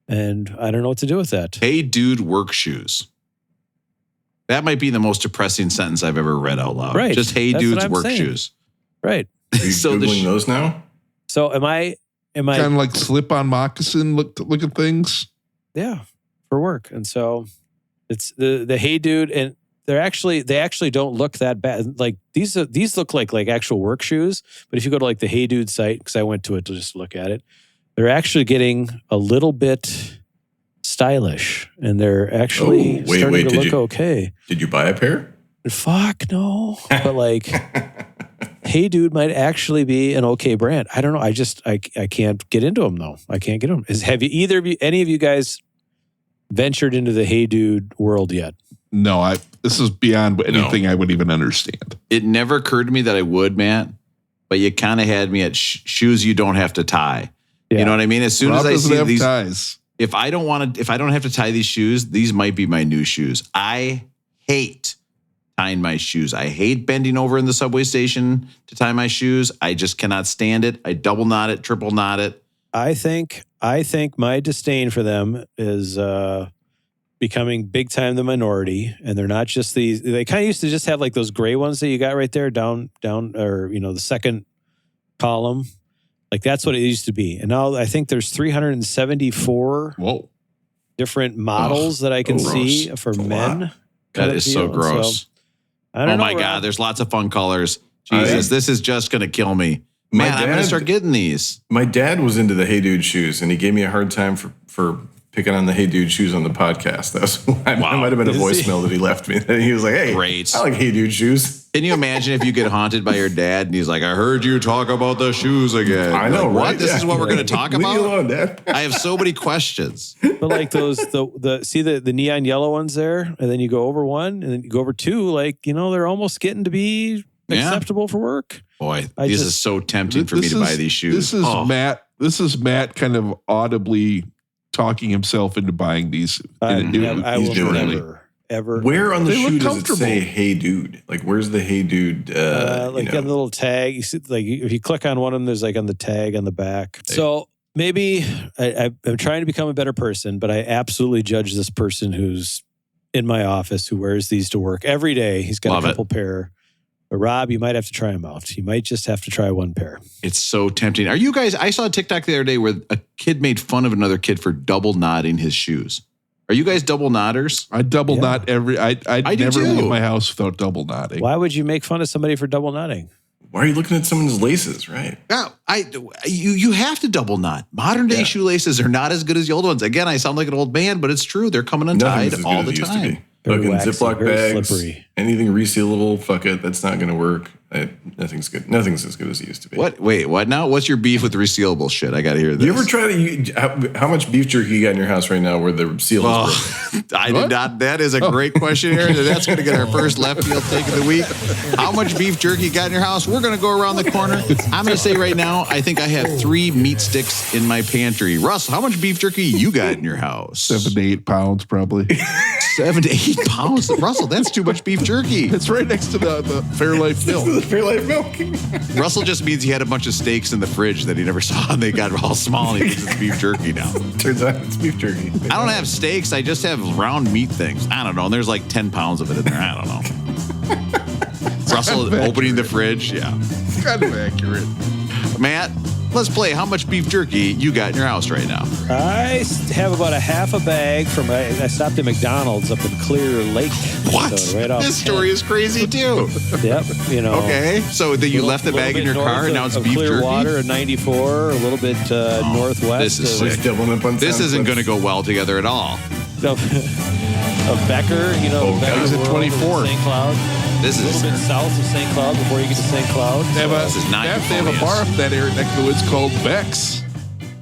And I don't know what to do with that. Hey, dude, work shoes. That might be the most depressing sentence I've ever read out loud. Right. Just hey, dudes, work shoes. Right. Are you Googling those now? So am I kind of like slip-on moccasin look at things? Yeah, for work. And so it's the hey, dude, and they actually don't look that bad. Like these look like actual work shoes. But if you go to like the Hey Dude site, because I went to it to just look at it, they're actually getting a little bit stylish, and they're actually starting to look okay. Did you buy a pair? Fuck no. But like, Hey Dude might actually be an okay brand. I don't know. I can't get into them though. I can't get them. Have you any of you guys ventured into the Hey Dude world yet? No, this is beyond anything I would even understand. It never occurred to me that I would, Matt, but you kind of had me at shoes you don't have to tie. Yeah. You know what I mean? As soon as I see these ties. If I don't have to tie these shoes, these might be my new shoes. I hate tying my shoes. I hate bending over in the subway station to tie my shoes. I just cannot stand it. I double knot it, triple knot it. I think my disdain for them is becoming big time the minority, and they're not just these. They kind of used to just have like those gray ones that you got right there down, or the second column. Like that's what it used to be. And now I think there's 374 different models that I can see for men. That is so gross. So, I don't know, my God, there's lots of fun colors. Jesus, this is just going to kill me. Man, I'm going to start getting these. My dad was into the Hey Dude shoes, and he gave me a hard time for picking on the Hey Dude shoes on the podcast. That might have been a voicemail that he left me. He was like, hey, great. I like Hey Dude shoes. Can you imagine if you get haunted by your dad and he's like, I heard you talk about the shoes again. I know, like, right? What? This is what we're going to talk about? Leave me alone, Dad. I have so many questions. But like those, the neon yellow ones there, and then you go over one, and then you go over two, like, they're almost getting to be acceptable for work. Boy, this is so tempting for me to buy these shoes. This is Matt. This is Matt kind of audibly talking himself into buying these. I will never, ever. Where on the shoe does it say "Hey Dude"? Like, where's the "Hey Dude"? Like on the little tag. You see, like if you click on one of them, there's like on the tag on the back. So maybe I'm trying to become a better person, but I absolutely judge this person who's in my office who wears these to work every day. He's got a couple pair. But Rob, you might have to try them out. You might just have to try one pair. It's so tempting. Are you guys, I saw a TikTok the other day where a kid made fun of another kid for double knotting his shoes. Are you guys double knotters? I double knot I never leave my house without double knotting. Why would you make fun of somebody for double knotting? Why are you looking at someone's laces, right? Yeah, you have to double knot. Modern day shoelaces are not as good as the old ones. Again, I sound like an old man, but it's true. They're coming untied all the time. Very Fucking waxy, Ziploc very bags, slippery. anything resealable, fuck it. That's not going to work. Nothing's good. Nothing's as good as it used to be. What? Wait, what now? What's your beef with resealable shit? I got to hear this. You ever try to? How much beef jerky you got in your house right now where the seal is broken? I did not. That is a great question, Aaron. And that's going to get our first left field take of the week. How much beef jerky you got in your house? We're going to go around the corner. I'm going to say right now, I think I have 3 meat sticks in my pantry. Russ, how much beef jerky you got in your house? 7 to 8 pounds, probably. 7 to 8 pounds. Russell, that's too much beef jerky. It's right next to the Fairlife milk. The Fairlife milk. Russell just means he had a bunch of steaks in the fridge that he never saw, and they got all small, and he thinks it's beef jerky now. Turns out it's beef jerky. I don't have steaks. I just have round meat things. I don't know. And there's like 10 pounds of it in there. I don't know. Russell opening the fridge. Yeah. Kind of accurate. Matt, let's play. How much beef jerky you got in your house right now? I have about a half a bag from. I stopped at McDonald's up in Clear Lake. What? So right off This story is crazy too. Yep. You know. Okay. So then you left the bag in your car and now it's beef jerky? Clearwater at 94, a little bit northwest. This is of, sick. Doubling up on This sound isn't clips. going to go well together at all. of Becker, you know, Oh, Becker he's at World 24. in St. Cloud. This A little bit is south of St. Cloud before you get to St. Cloud. They have a, This is not they have a euphonious. bar up that area neck of the woods called Beck's.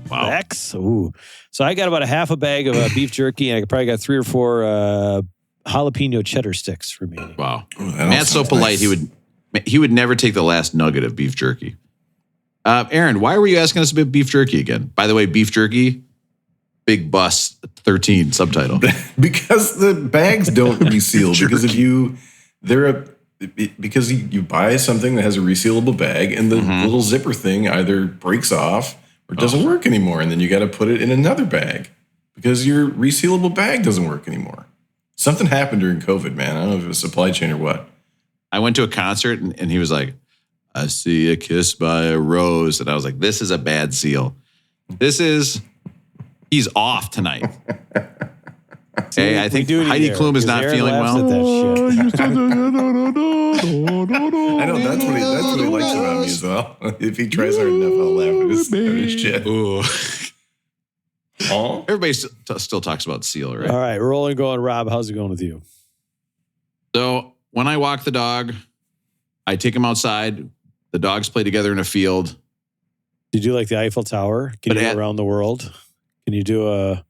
wow. X. Ooh. So I got about a half a bag of beef jerky, and I probably got 3 or 4 jalapeno cheddar sticks remaining. Wow. Ooh, that all Matt's so sounds polite. nice. He would never take the last nugget of beef jerky. Aaron, why were you asking us about beef jerky again? By the way, beef jerky, Big Bus 13 subtitle. Because the bags don't reseal. Because if you, because you buy something that has a resealable bag and the little zipper thing either breaks off or doesn't work anymore, and then you got to put it in another bag because your resealable bag doesn't work anymore. Something happened during COVID, man. I don't know if it was supply chain or what. I went to a concert and he was like, I see a kiss by a rose. And I was like, this is a bad seal. He's off tonight. Hey, I think Heidi Klum is not feeling well. I know that's what he likes about me as well. If he tries hard enough, I'll laugh at his shit. Ooh. Oh. Everybody still talks about seal, right? All right, rolling, going. Rob, how's it going with you? So when I walk the dog, I take him outside. The dogs play together in a field. Did you do like the Eiffel Tower? Can you go around the world? Can you do a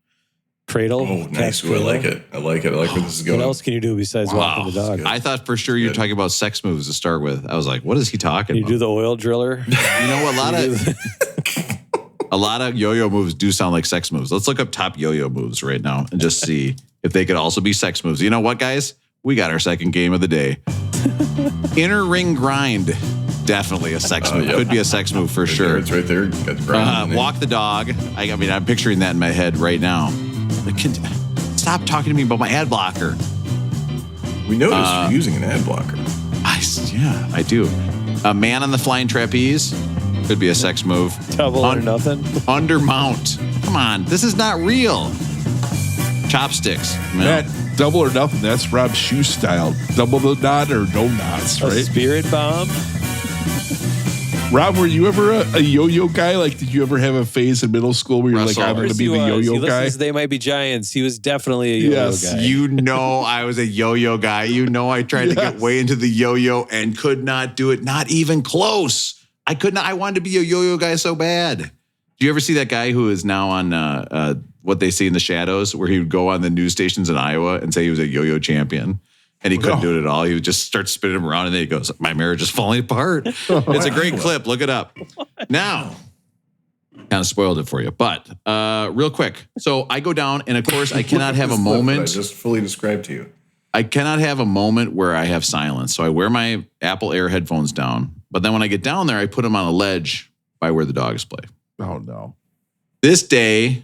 cradle? Oh, nice. Ooh, I like it. I like where this is going. What else can you do besides walking the dog? I thought for sure you were talking about sex moves to start with. I was like, what is he talking Can you about? do the oil driller? You know, a lot of yo-yo moves do sound like sex moves. Let's look up top yo-yo moves right now and just see if they could also be sex moves. You know what, guys? We got our second game of the day. Inner ring grind. Definitely a sex move. Yep. Could be a sex move for sure. It's right there. You got the grind in there. Walk the dog. I mean, I'm picturing that in my head right now. Stop talking to me about my ad blocker. We noticed you're using an ad blocker. I do. A man on the flying trapeze. Could be a sex move. Double or nothing. Undermount. Come on. This is not real. Chopsticks. No. That double or nothing. That's Rob's shoe style. Double the knot or no knots, A right? spirit bomb. Rob, were you ever a yo-yo guy? Like, did you ever have a phase in middle school where you're Russell, like, I'm going to be the yo-yo he guy? listens to They Might Be Giants. He was definitely a yo-yo Yes. guy. You know I was a yo-yo guy. You know I tried to get way into the yo-yo and could not do it. Not even close. I could not. I wanted to be a yo-yo guy so bad. Do you ever see that guy who is now on What They See in the Shadows, where he would go on the news stations in Iowa and say he was a yo-yo champion? And he couldn't do it at all. He would just start spinning him around and then he goes, my marriage is falling apart. It's a great clip. Look it up. Now, kind of spoiled it for you. But real quick. So I go down and, of course, I cannot have a This clip that moment. I just fully described to you. I cannot have a moment where I have silence. So I wear my Apple Air headphones down. But then when I get down there, I put them on a ledge by where the dogs play. Oh, no. This day,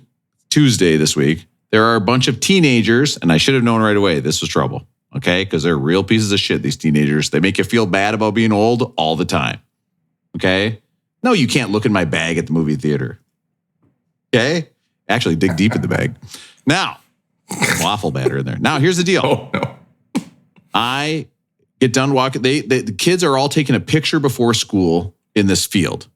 Tuesday this week, there are a bunch of teenagers, and I should have known right away this was trouble. Okay, because they're real pieces of shit, these teenagers. They make you feel bad about being old all the time. Okay? No, you can't look in my bag at the movie theater. Okay? Actually, dig deep in the bag. Now, waffle batter in there. Now, here's the deal. Oh, no. I get done walking. The kids are all taking a picture before school in this field.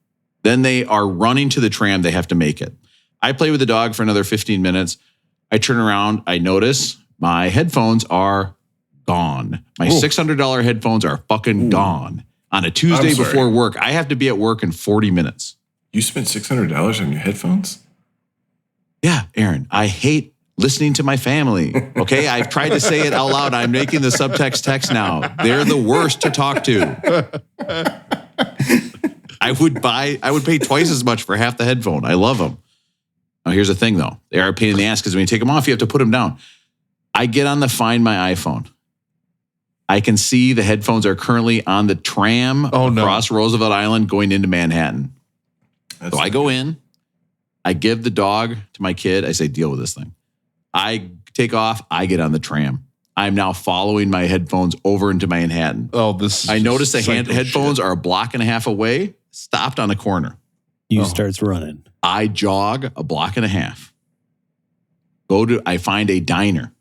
Then they are running to the tram. They have to make it. I play with the dog for another 15 minutes. I turn around. I notice my headphones are gone. My $600 headphones are fucking gone. On a Tuesday before work, I have to be at work in 40 minutes. You spent $600 on your headphones? Yeah, Aaron, I hate listening to my family. Okay, I've tried to say it out loud. I'm making the subtext text now. They're the worst to talk to. I would pay twice as much for half the headphone. I love them. Now, here's the thing, though. They are a pain in the ass because when you take them off, you have to put them down. I get on the Find My iPhone. I can see the headphones are currently on the tram across Roosevelt Island going into Manhattan. So I go in. I give the dog to my kid. I say, deal with this thing. I take off. I get on the tram. I'm now following my headphones over into Manhattan. I noticed the headphones are a block and a half away, stopped on a corner. You starts running. I jog a block and a half. I find a diner.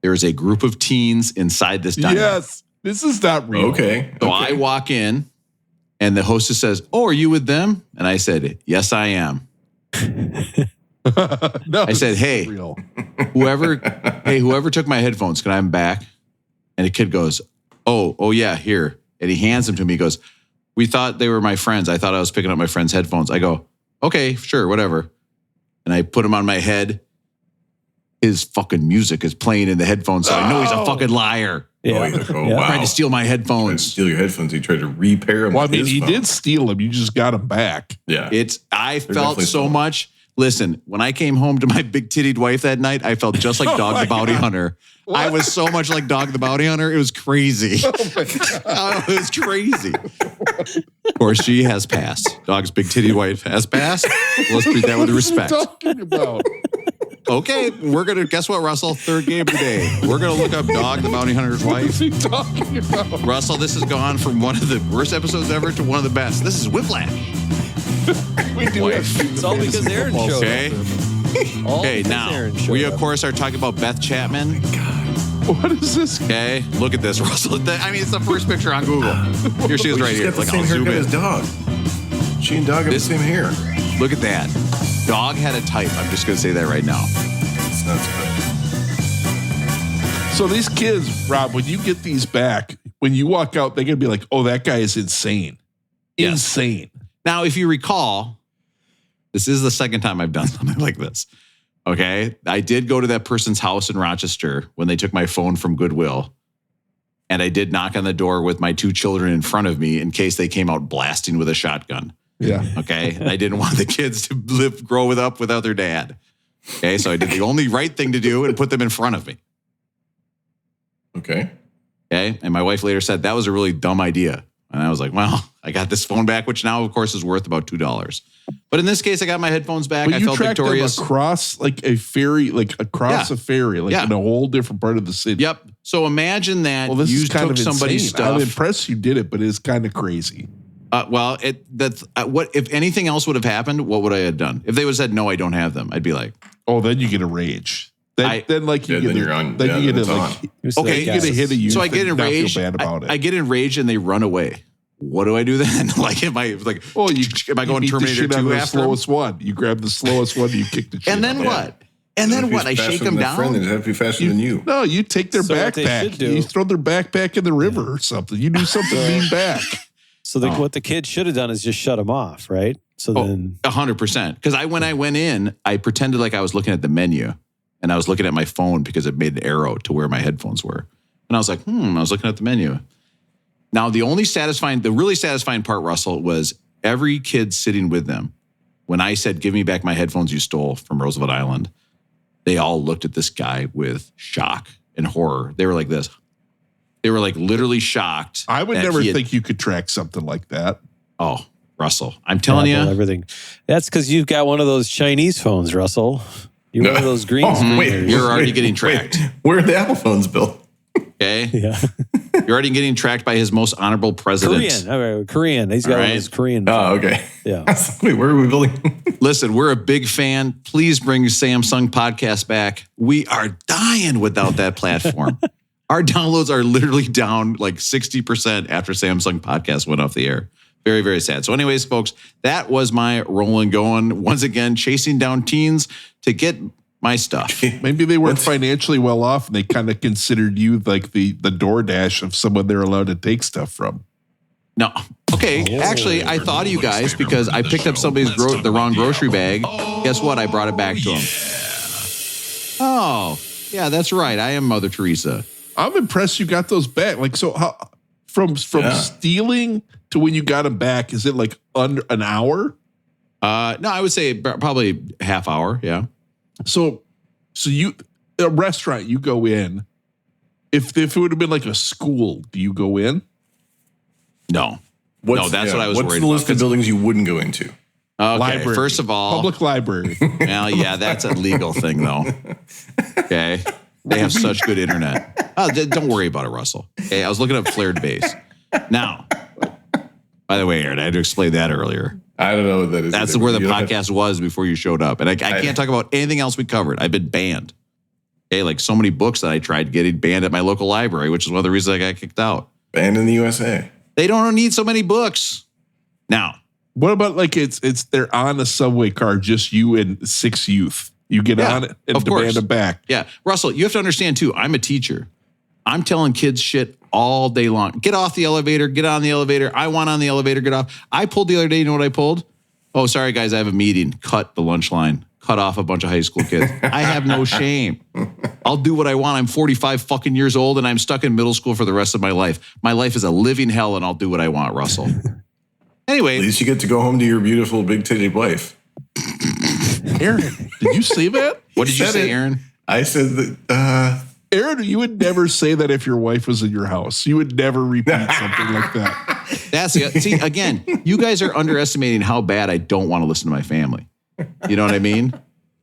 There is a group of teens inside this diner. Yes, this is not real. Okay. So I walk in and the hostess says, "Oh, are you with them?" And I said, "Yes, I am." No, I said, "Hey, whoever took my headphones, can I have them back?" And the kid goes, "Oh yeah, here." And he hands them to me. He goes, "We thought they were my friends. I thought I was picking up my friend's headphones." I go, "Okay, sure, whatever." And I put them on my head. His fucking music is playing in the headphones, so I know he's a fucking liar. Yeah. Wow. Tried to steal my Tried to headphones. steal your headphones. He tried to repair them. Well, I mean, he did steal them. You just got them back. Yeah. I felt definitely so stolen. much. Listen, when I came home to my big-tittied wife that night, I felt just like Dog the Bounty Hunter. I was so much like Dog the Bounty Hunter. It was crazy. It was crazy. Of course, she has passed. Dog's big-tittied wife has passed. Let's treat that with respect. What are you talking about? Okay, we're going to, guess what, Russell? Third game of the day. We're going to look up Dog the Bounty Hunter's wife. What are you talking about? Russell, this has gone from one of the worst episodes ever to one of the best. This is Whiplash. We do have to. It's all because Aaron showed Okay. up. All Okay, because now, Aaron showed we, of up. course, are talking about Beth Chapman. What is this? Okay, look at this, Russell. I mean, it's the first picture on Google. Here she is right She's here. got the Like, same I'll zoom haircut in. as Dog. She and Dog have the same hair. Look at that. Dog had a type. I'm just going to say that right now. It's not good. So these kids, Rob, when you get these back, when you walk out, they're going to be like, oh, that guy is insane. Yes. Insane. Now, if you recall, this is the second time I've done something like this. Okay. I did go to that person's house in Rochester when they took my phone from Goodwill. And I did knock on the door with my two children in front of me in case they came out blasting with a shotgun. Yeah. Okay. I didn't want the kids to grow up without their dad. Okay. So I did the only right thing to do and put them in front of me. Okay. Okay. And my wife later said that was a really dumb idea. And I was like, well, I got this phone back, which now, of course, is worth about $2. But in this case, I got my headphones back. But I you felt tracked them victorious. across like a ferry, a ferry, in a whole different part of the city. Yep. So imagine that Well, this you is kind took of somebody's insane. I'm stuff. impressed you did it, but it's kind of crazy. What if anything else would have happened? What would I have done? If they would have said no, I don't have them, I'd be like, oh, then you get a rage. Then you get a hit of you. So I get enraged. Feel bad about it. I get enraged and they run away. What do I do then? Like, am I like? Oh, am I going Terminator 2 the after them? slowest one? You grab the slowest one, you kick the shit. And then out of what? it. And then If what? he's I faster shake than them their friend, down. They have to be faster than you. No, you take their So what they backpack. should do- You throw their backpack in the river or something. You do something mean back. So what the kid should have done is just shut him off, right? So then 100%. Because when I went in, I pretended like I was looking at the menu, and I was looking at my phone because it made an arrow to where my headphones were, and I was like, I was looking at the menu. Now, the really satisfying part, Russell, was every kid sitting with them. When I said, "Give me back my headphones you stole from Roosevelt Island," they all looked at this guy with shock and horror. They were like this. They were like literally shocked. I would that never he had- think you could track something like that. Oh, Russell, I'm telling you. everything. That's because you've got one of those Chinese phones, Russell. You're one of those green screeners. You're already getting tracked. Where are the Apple phones, Bill? Okay. Yeah. You're already getting tracked by his most honorable president. Korean. All right, Korean. He's got one of All those Korean. Oh, okay. Yeah. I was like, wait, where are we building? Listen, we're a big fan. Please bring Samsung Podcast back. We are dying without that platform. Our downloads are literally down like 60% after Samsung Podcast went off the air. Very, very sad. So anyways, folks, that was my rolling going. Once again, chasing down teens to get My stuff. Maybe they weren't financially well off and they kind of considered you like the DoorDash of someone they're allowed to take stuff from. No. Okay. Actually, I thought of you guys because I picked up somebody's the wrong grocery bag. Guess what? I brought it back to him. Oh, yeah, that's right. I am Mother Teresa. I'm impressed you got those back. Like, so how, from stealing to when you got them back, is it like under an hour? No, I would say probably half hour. Yeah. So you, a restaurant, you go in. If it would have been like a school, do you go in? No. No, that's what I was worried about. What's the list of buildings you wouldn't go into? Okay, Library. first of all. Public library. Well, yeah, that's a legal thing, though. Okay. They have such good internet. Oh, don't worry about it, Russell. Okay, I was looking up flared bass. Now, by the way, Aaron, I had to explain that earlier. I don't know what that is. That's where the podcast was before you showed up. And I can't talk about anything else we covered. I've been banned. Okay, like so many books that I tried getting banned at my local library, which is one of the reasons I got kicked out. Banned in the USA. They don't need so many books. Now, what about like it's they're on a subway car, just you and 6 youth. You get on it and demand them back. Yeah. Russell, you have to understand too, I'm a teacher. I'm telling kids shit all day long. Get off the elevator, get on the elevator. I want on the elevator, get off. I pulled the other day, you know what I pulled? Oh, sorry guys, I have a meeting. Cut the lunch line. Cut off a bunch of high school kids. I have no shame. I'll do what I want. I'm 45 fucking years old and I'm stuck in middle school for the rest of my life. My life is a living hell and I'll do what I want, Russell. Anyway. At least you get to go home to your beautiful big-titted wife. Aaron, did you say that? What did you say, Aaron? I said that, Aaron, you would never say that if your wife was in your house. You would never repeat something like that. That's it. See, again, you guys are underestimating how bad I don't want to listen to my family. You know what I mean?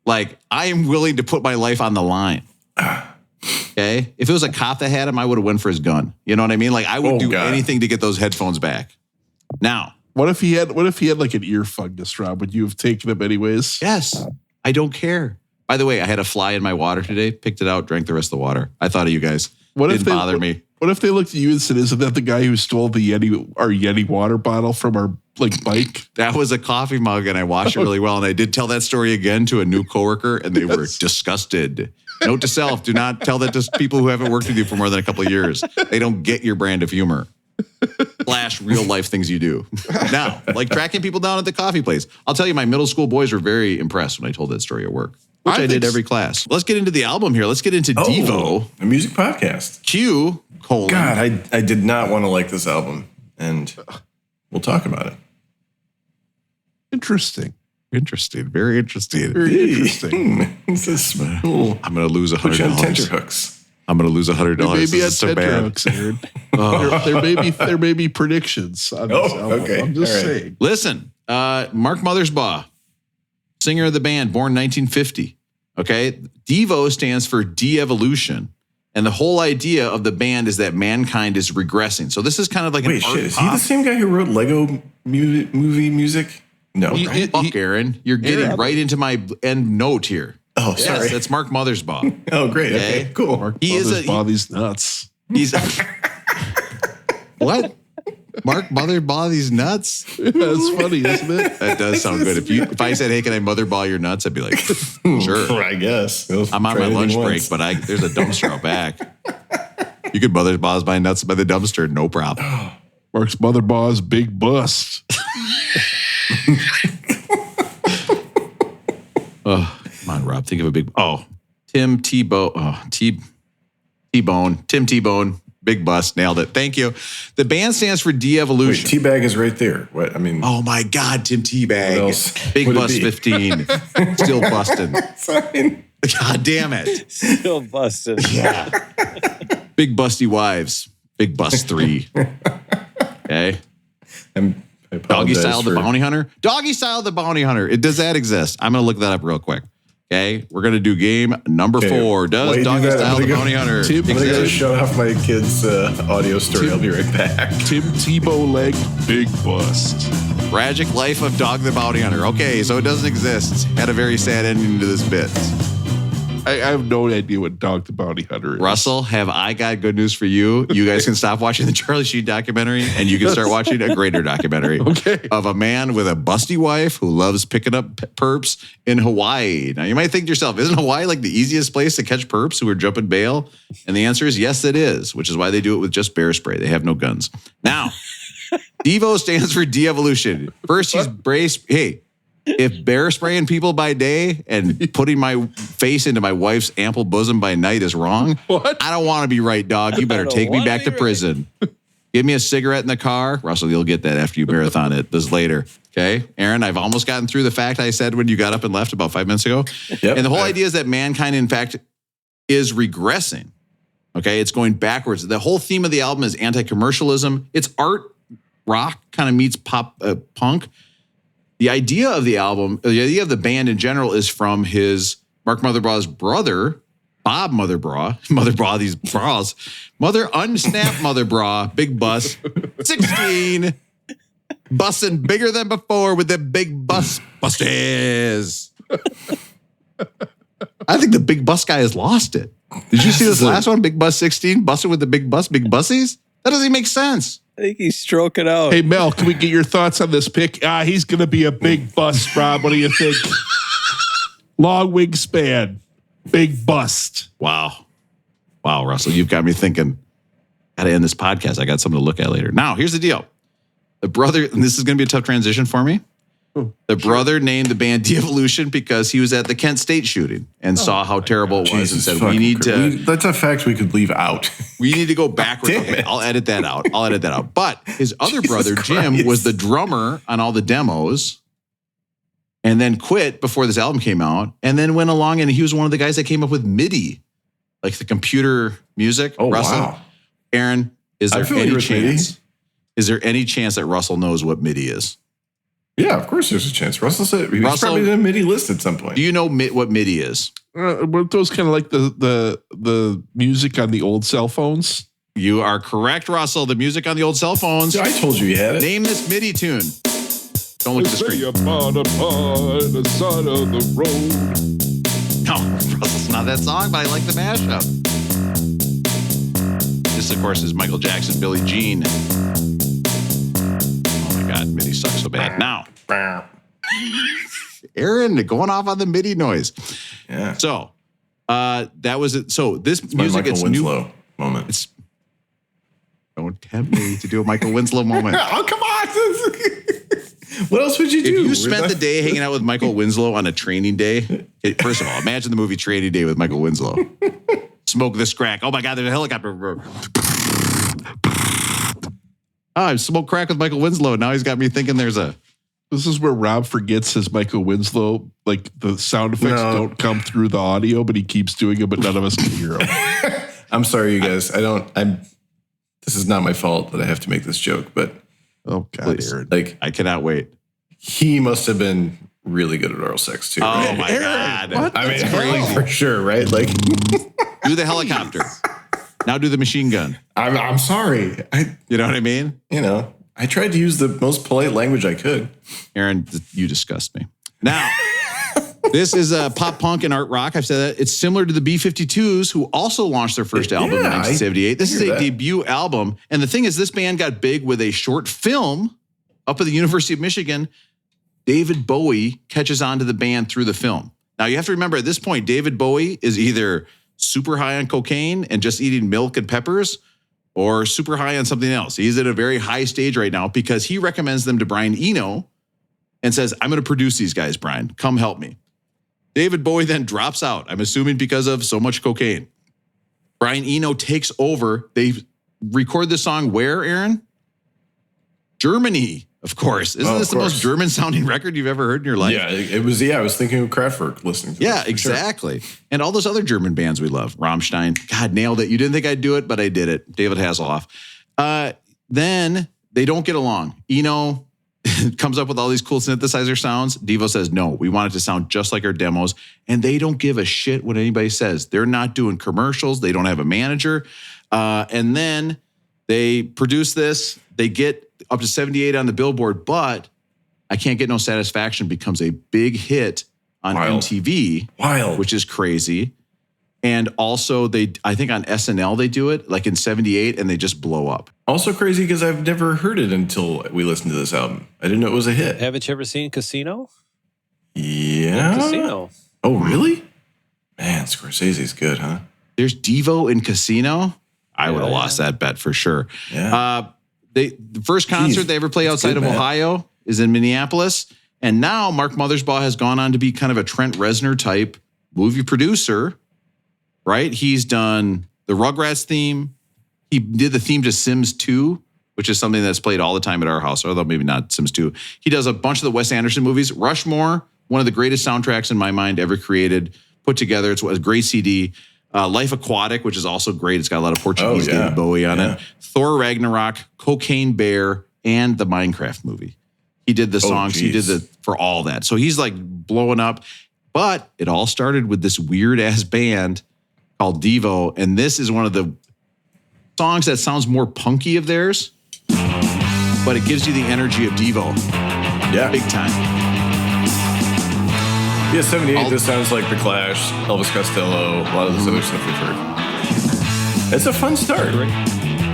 Like, I am willing to put my life on the line. Okay? If it was a cop that had him, I would have went for his gun. You know what I mean? Like, I would do anything to get those headphones back. Now, what if he had like an ear fungus, Rob? Would you have taken him anyways? Yes. I don't care. By the way, I had a fly in my water today, picked it out, drank the rest of the water. I thought of you guys. Didn't bother me. What if they looked at you and said, "Isn't that the guy who stole our Yeti water bottle from our bike?" That was a coffee mug, and I washed it really well. And I did tell that story again to a new coworker, and they were disgusted. Note to self: do not tell that to people who haven't worked with you for more than a couple of years. They don't get your brand of humor. / real life things you do. Now, like tracking people down at the coffee place. I'll tell you, my middle school boys were very impressed when I told that story at work, which I did every class. Let's get into the album here. Let's get into Devo, a music podcast. Q: God, I did not want to like this album, and we'll talk about it. Interesting. Very interesting. Very interesting. I'm going to lose $100. Put you on tenterhooks. I'm going to lose $100. Maybe on tenterhooks, Aaron. There may be predictions on this album. Okay. I'm just saying. Listen, Mark Mothersbaugh, singer of the band, born 1950. Okay, Devo stands for de-evolution. And the whole idea of the band is that mankind is regressing. So this is kind of like Wait, shit, is he the same guy who wrote Lego movie music? No. Fuck, Aaron. You're getting right into my end note here. Oh, sorry. Yes, that's Mark Mothersbaugh. Oh, great. Okay, cool. Mark Mothersbaugh, these nuts. He's what? Mark Mothersbaugh, these nuts? Yeah, that's funny, isn't it? That does sound good. If I said, "Hey, can I motherball your nuts?" I'd be like, "Sure." I guess. I'm on my lunch break, but there's a dumpster out back. You could motherball my nuts by the dumpster, no problem. Mark's Mothersbaugh's big bust. Oh, come on, Rob. Think of a big. Oh, Tim Tebow. Oh, T-Bone. Tim T-Bone. Big bust. Nailed it. Thank you. The band stands for de-evolution. Wait, T-Bag is right there. What? I mean. Oh my God, Tim T-Bag. Big bust 15. Still busting. Fine. God damn it. Still busted. Yeah. Big busty wives. Big bust 3. Okay. Doggy Style the Bounty Hunter. Doggy Style the Bounty Hunter. Does that exist? I'm going to look that up real quick. Okay, we're going to do game number 4. Does Doggy Style the Bounty Hunter exist? I'm going to shut off my kid's audio story. I'll be right back. Tim Tebow leg, big bust. Tragic life of Dog the Bounty Hunter. Okay, so it doesn't exist. Had a very sad ending to this bit. I have no idea what Dog the Bounty Hunter is. Russell, have I got good news for you? You guys can stop watching the Charlie Sheen documentary and you can start watching a greater documentary of a man with a busty wife who loves picking up perps in Hawaii. Now, you might think to yourself, isn't Hawaii like the easiest place to catch perps who are jumping bail? And the answer is yes, it is, which is why they do it with just bear spray. They have no guns. Now, Devo stands for de-evolution. First, he's braced. Hey, if bear spraying people by day and putting my face into my wife's ample bosom by night is wrong, I don't want to be right, dog. You better take me back to prison. Give me a cigarette in the car. Russell, you'll get that after you marathon it this later. Okay? Aaron, I've almost gotten through the fact I said when you got up and left about 5 minutes ago. Yep. And the whole idea is that mankind, in fact, is regressing. Okay? It's going backwards. The whole theme of the album is anti-commercialism. It's art rock kind of meets pop punk. The idea of the album, the idea of the band in general is from his Mark Mothersbaugh's brother, Bob Mothersbaugh, these bras. Unsnap Mothersbaugh, big bus, 16, bussing bigger than before with the big bus busters. I think the big bus guy has lost it. Did you see this last one? Big bus 16, bussing with the big bus, big bussies? That doesn't even make sense. I think he's stroking out. Hey, Mel, can we get your thoughts on this pick? He's going to be a big bust, Rob. What do you think? Long wingspan. Big bust. Wow, Russell, you've got me thinking, got to end this podcast. I got something to look at later. Now, here's the deal. The brother, and this is going to be a tough transition for me. The brother named the band De-Evolution because he was at the Kent State shooting and saw how terrible it was and said, we need to... That's a fact we could leave out. We need to go backwards. Okay, I'll edit that out. But his other brother, Jim, was the drummer on all the demos and then quit before this album came out and then went along and he was one of the guys that came up with MIDI, like the computer music. Oh, Russell, wow. Aaron, is there any chance? Is there any chance that Russell knows what MIDI is? Yeah, of course there's a chance. Russell said he's probably did a MIDI list at some point. Do you know what MIDI is? Weren't those kind of like the music on the old cell phones? You are correct, Russell. The music on the old cell phones. I told you had it. Name this MIDI tune. Don't look at the screen. Upon the side of the road. No, Russell's not that song, but I like the mashup. This, of course, is Michael Jackson, Billie Jean. God, MIDI sucks so bad. Now, Aaron, going off on the MIDI noise. Yeah. So, that was it. So this it's music, Michael it's Winslow new. Moment. Don't tempt me to do a Michael Winslow moment. Oh, come on. What else would you do? If you spent the day hanging out with Michael Winslow on a training day, first of all, imagine the movie Training Day with Michael Winslow. Smoke this crack. Oh my God, there's a helicopter. I smoked crack with Michael Winslow. Now he's got me thinking there's a... This is where Rob forgets his Michael Winslow, like the sound effects don't come through the audio, but he keeps doing it, but none of us can hear him. I'm sorry, you guys. This is not my fault that I have to make this joke, but... Oh, God, Aaron. Like, I cannot wait. He must have been really good at oral sex, too. Oh, right? my God. What? I mean, crazy. For sure, right? Like... Do the helicopter. Now do the machine gun. I'm sorry. You know what I mean? I tried to use the most polite language I could. Aaron, you disgust me. Now, this is pop punk and art rock. I've said that. It's similar to the B-52s, who also launched their first album in 1978. This is a debut album. And the thing is, this band got big with a short film up at the University of Michigan. David Bowie catches on to the band through the film. Now, you have to remember, at this point, David Bowie is either super high on cocaine and just eating milk and peppers, or super high on something else. He's at a very high stage right now because he recommends them to Brian Eno and says, I'm going to produce these guys, Brian. Come help me. David Bowie then drops out, I'm assuming because of so much cocaine. Brian Eno takes over. They record this song where, Aaron? Germany, of course. Isn't this the most German-sounding record you've ever heard in your life? Yeah, it was. Yeah, I was thinking of Kraftwerk listening to this. Exactly. Sure. And all those other German bands we love. Rammstein. God, nailed it. You didn't think I'd do it, but I did it. David Hasselhoff. Then they don't get along. Eno comes up with all these cool synthesizer sounds. Devo says, no, we want it to sound just like our demos. And they don't give a shit what anybody says. They're not doing commercials. They don't have a manager. And then they produce this. They get up to 78 on the Billboard, but I Can't Get No Satisfaction becomes a big hit on MTV, which is crazy. And also, I think on SNL they do it, like in 78, and they just blow up. Also crazy because I've never heard it until we listened to this album. I didn't know it was a hit. Haven't you ever seen Casino? Yeah. Casino. Oh, really? Man, Scorsese's good, huh? There's Devo in Casino. I would have lost that bet for sure. Yeah. The first concert they ever play outside of Ohio is in Minneapolis. And now Mark Mothersbaugh has gone on to be kind of a Trent Reznor type movie producer, right? He's done the Rugrats theme. He did the theme to Sims 2, which is something that's played all the time at our house, although maybe not Sims 2. He does a bunch of the Wes Anderson movies. Rushmore, one of the greatest soundtracks in my mind ever created, put together. It's a great CD. Life Aquatic, which is also great. It's got a lot of Portuguese David Bowie on it. Thor Ragnarok, Cocaine Bear, and the Minecraft movie. He did the songs. He did for all that. So he's like blowing up. But it all started with this weird ass band called Devo. And this is one of the songs that sounds more punky of theirs, but it gives you the energy of Devo. Yeah. Big time. Yeah, 78, this sounds like The Clash, Elvis Costello, a lot of this other stuff we've heard. It's a fun start.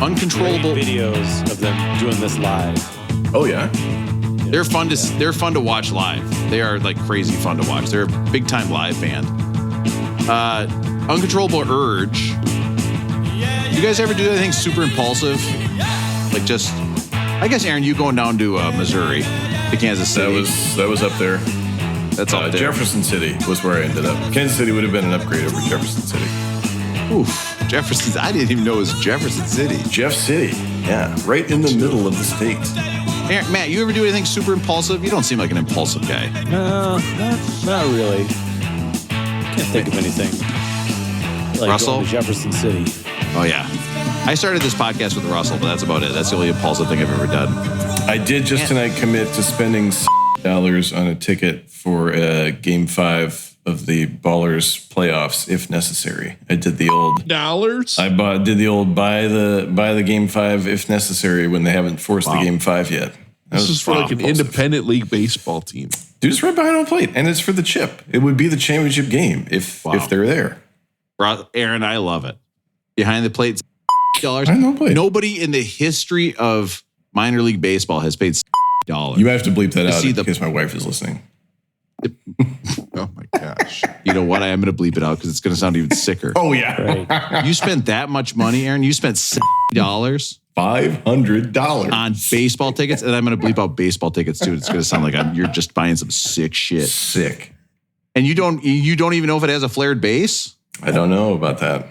Uncontrollable videos of them doing this live. Oh, yeah? They're fun to watch live. They are like crazy fun to watch. They're a big time live band. Uncontrollable Urge. You guys ever do anything super impulsive? Like just, I guess, Aaron, you going down to Missouri, to Kansas City. That was up there. That's up there. Jefferson City was where I ended up. Kansas City would have been an upgrade over Jefferson City. Oof, Jefferson. I didn't even know it was Jefferson City. Jeff City. Yeah, right in the middle of the state. Aaron, Matt, you ever do anything super impulsive? You don't seem like an impulsive guy. No, not really. Can't think of anything. Like Russell? going to Jefferson City. Oh, yeah. I started this podcast with Russell, but that's about it. That's the only impulsive thing I've ever done. I did just tonight commit to spending $6 on a ticket for Game 5 of the Ballers playoffs, if necessary. I did the old dollars. I did the old buy the Game 5 if necessary when they haven't forced the Game 5 yet. This is for like an independent league baseball team. Dude, it's right behind home plate, and it's for the chip. It would be the championship game if they're there. Aaron, I love it. Behind the plate, $6. Behind the plate. Nobody in the history of minor league baseball has paid $6. You have to bleep that out in case my wife is listening. Oh my gosh. You know what? I am going to bleep it out because it's going to sound even sicker. Oh, yeah. Right. You spent that much money, Aaron? You spent $6? $500 on baseball tickets? And I'm going to bleep out baseball tickets too. It's going to sound like you're just buying some sick shit. Sick. And you don't even know if it has a flared base? I don't know about that.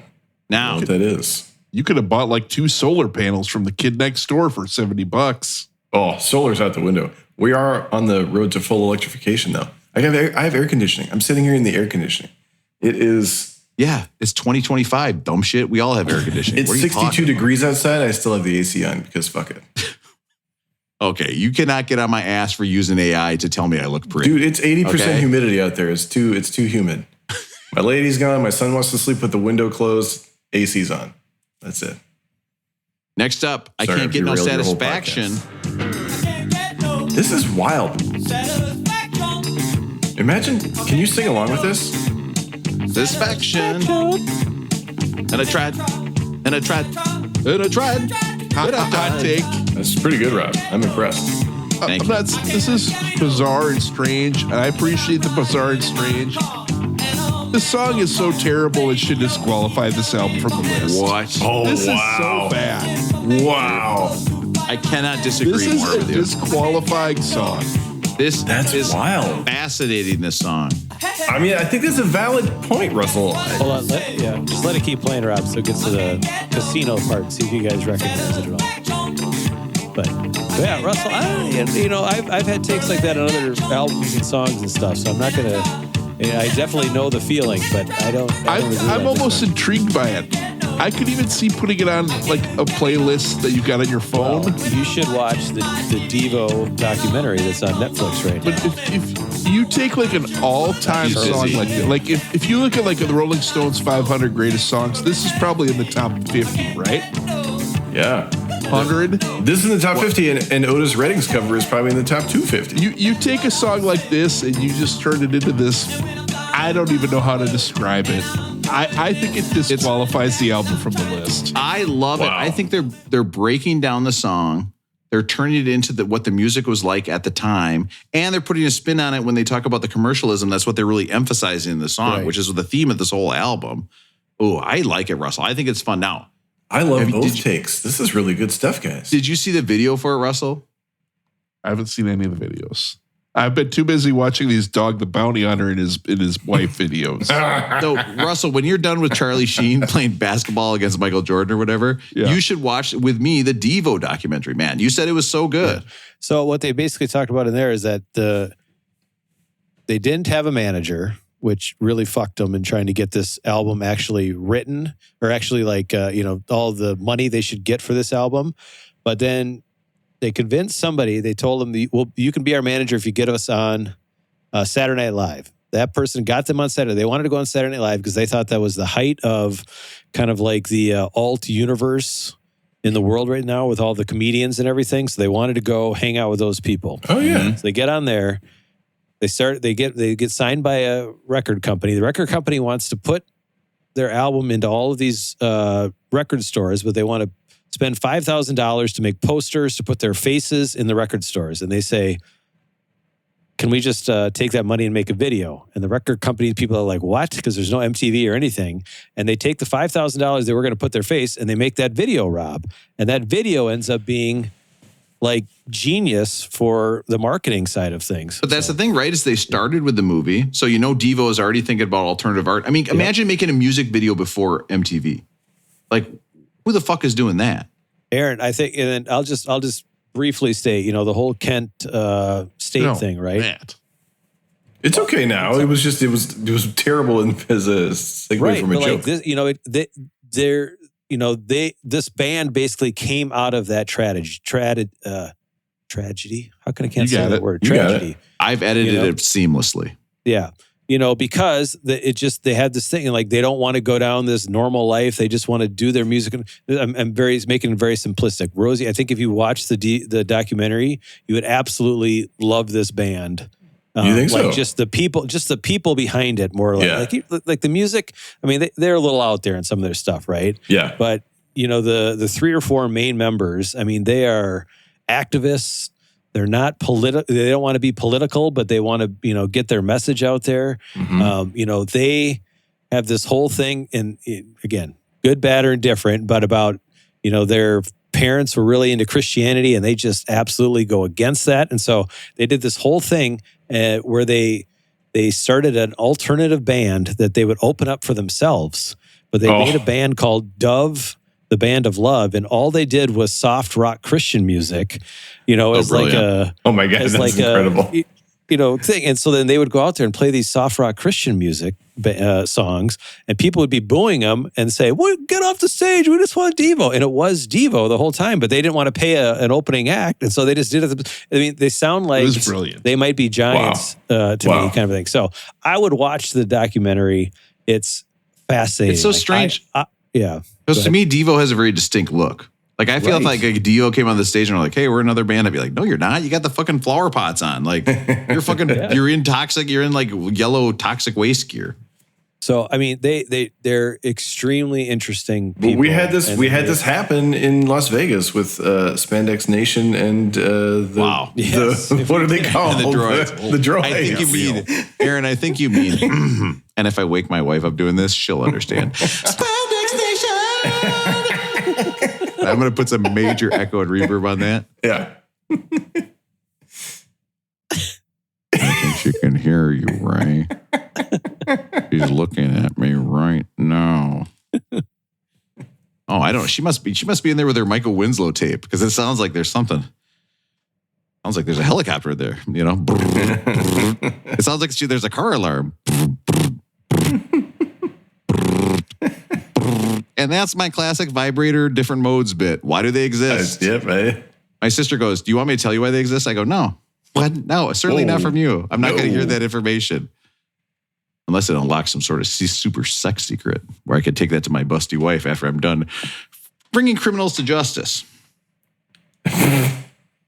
Now, I don't know what that is. You could have bought like 2 solar panels from the kid next door for $70. Oh, solar's out the window. We are on the road to full electrification, though. I have air conditioning. I'm sitting here in the air conditioning. It is... Yeah, it's 2025. Dumb shit. We all have air conditioning. It's 62 degrees outside. I still have the AC on because fuck it. Okay, you cannot get on my ass for using AI to tell me I look pretty. Dude, it's 80% humidity out there. It's too humid. My lady's gone. My son wants to sleep with the window closed. AC's on. That's it. Next up, I can't get no satisfaction. This is wild. Imagine, can you sing along with this? Satisfaction. And I tried. Hot take. That's pretty good, Rob. I'm impressed. This is bizarre and strange, and I appreciate the bizarre and strange. This song is so terrible it should disqualify this album from the list. What? Oh, this is so bad. Wow. I cannot disagree more with you. This is a disqualifying song. That's wild. Fascinating, this song. I mean, I think that's a valid point, Russell. Hold on, just let it keep playing, Rob, so it gets to the casino part. See if you guys recognize it at all. But yeah, Russell, I've had takes like that on other albums and songs and stuff, so I'm not gonna. I definitely know the feeling, but I'm almost intrigued by it. I could even see putting it on like a playlist that you got on your phone. Well, you should watch the Devo documentary that's on Netflix right now. But if you take like an all-time song like if you look at like the Rolling Stones 500 greatest songs, this is probably in the top 50, right? Yeah. 100. This is in the top 50, and Otis Redding's cover is probably in the top 250. You take a song like this and you just turn it into this. I don't even know how to describe it. I think it disqualifies the album from the list. I love it. I think they're breaking down the song. They're turning it into what the music was like at the time, and they're putting a spin on it when they talk about the commercialism. That's what they're really emphasizing in the song, which is the theme of this whole album. Oh, I like it, Russell. I think it's fun. Now, I love both takes. This is really good stuff, guys. Did you see the video for it, Russell? I haven't seen any of the videos. I've been too busy watching these Dog the Bounty Hunter and his wife videos. So, Russell, when you're done with Charlie Sheen playing basketball against Michael Jordan or whatever, you should watch with me the Devo documentary, man. You said it was so good. Yeah. So what they basically talked about in there is that they didn't have a manager, which really fucked them in trying to get this album actually written, or actually all the money they should get for this album. But then they convinced somebody. They told them, you can be our manager if you get us on Saturday Night Live. That person got them on Saturday. They wanted to go on Saturday Night Live because they thought that was the height of kind of like the alt universe in the world right now with all the comedians and everything. So they wanted to go hang out with those people. Oh yeah. So they get on there. They get signed by a record company. The record company wants to put their album into all of these record stores, but they want to spend $5,000 to make posters to put their faces in the record stores. And they say, can we just take that money and make a video? And the record company people are like, what? Because there's no MTV or anything. And they take the $5,000 they were going to put their face and they make that video, Rob. And that video ends up being like genius for the marketing side of things. But that's the thing, right? Is they started with the movie. So, Devo is already thinking about alternative art. I mean, imagine making a music video before MTV. Like, who the fuck is doing that? Aaron, I think, and I'll just briefly state, the whole Kent State thing, right? Matt. It's okay now. It was terrible as a segue from a joke. This band basically came out of that tragedy. How can I can't say that word? Tragedy. I've edited it seamlessly. Yeah. Because they had this thing, like they don't want to go down this normal life. They just want to do their music. I'm making it very simplistic. Rosie, I think if you watch the documentary, you would absolutely love this band. You think so? Just the people behind it, more like the music. I mean, they're a little out there in some of their stuff, right? Yeah. But the 3 or 4 main members, I mean, they are activists. They're not political. They don't want to be political, but they want to, get their message out there. Mm-hmm. They have this whole thing, and again, good, bad, or indifferent, but about, their parents were really into Christianity, and they just absolutely go against that. And so they did this whole thing where they started an alternative band that they would open up for themselves, but they made a band called Dove, the Band of Love, and all they did was soft rock Christian music, as like a oh my god, that's like incredible, thing. And so then they would go out there and play these soft rock Christian music songs, and people would be booing them and say, "Well, get off the stage! We just want Devo." And it was Devo the whole time, but they didn't want to pay an opening act, and so they just did it. I mean, they sound like they might be giants to me, kind of thing. So I would watch the documentary. It's fascinating. It's so strange. Yeah. Because to me, Devo has a very distinct look. Like, I feel like Devo came on the stage and were like, hey, we're another band. I'd be like, no, you're not. You got the fucking flower pots on. Like, you're fucking, you're in like yellow toxic waste gear. So, I mean, they're extremely interesting people. We had this happen in Las Vegas with Spandex Nation and what are they called? And the droids. The droids. I think you mean, Aaron, and if I wake my wife up doing this, she'll understand. Spandex Nation! I'm going to put some major echo and reverb on that. Yeah. I think she can hear you, Ray. She's looking at me right now. Oh, I don't. She must be in there with her Michael Winslow tape, because it sounds like there's something. Sounds like there's a helicopter there. It sounds like there's a car alarm. And that's my classic vibrator different modes bit. Why do they exist? Yeah, right. My sister goes, "Do you want me to tell you why they exist?" I go, "No." What? No, certainly not from you. I'm not going to hear that information. Unless it unlocks some sort of super sex secret where I could take that to my busty wife after I'm done bringing criminals to justice.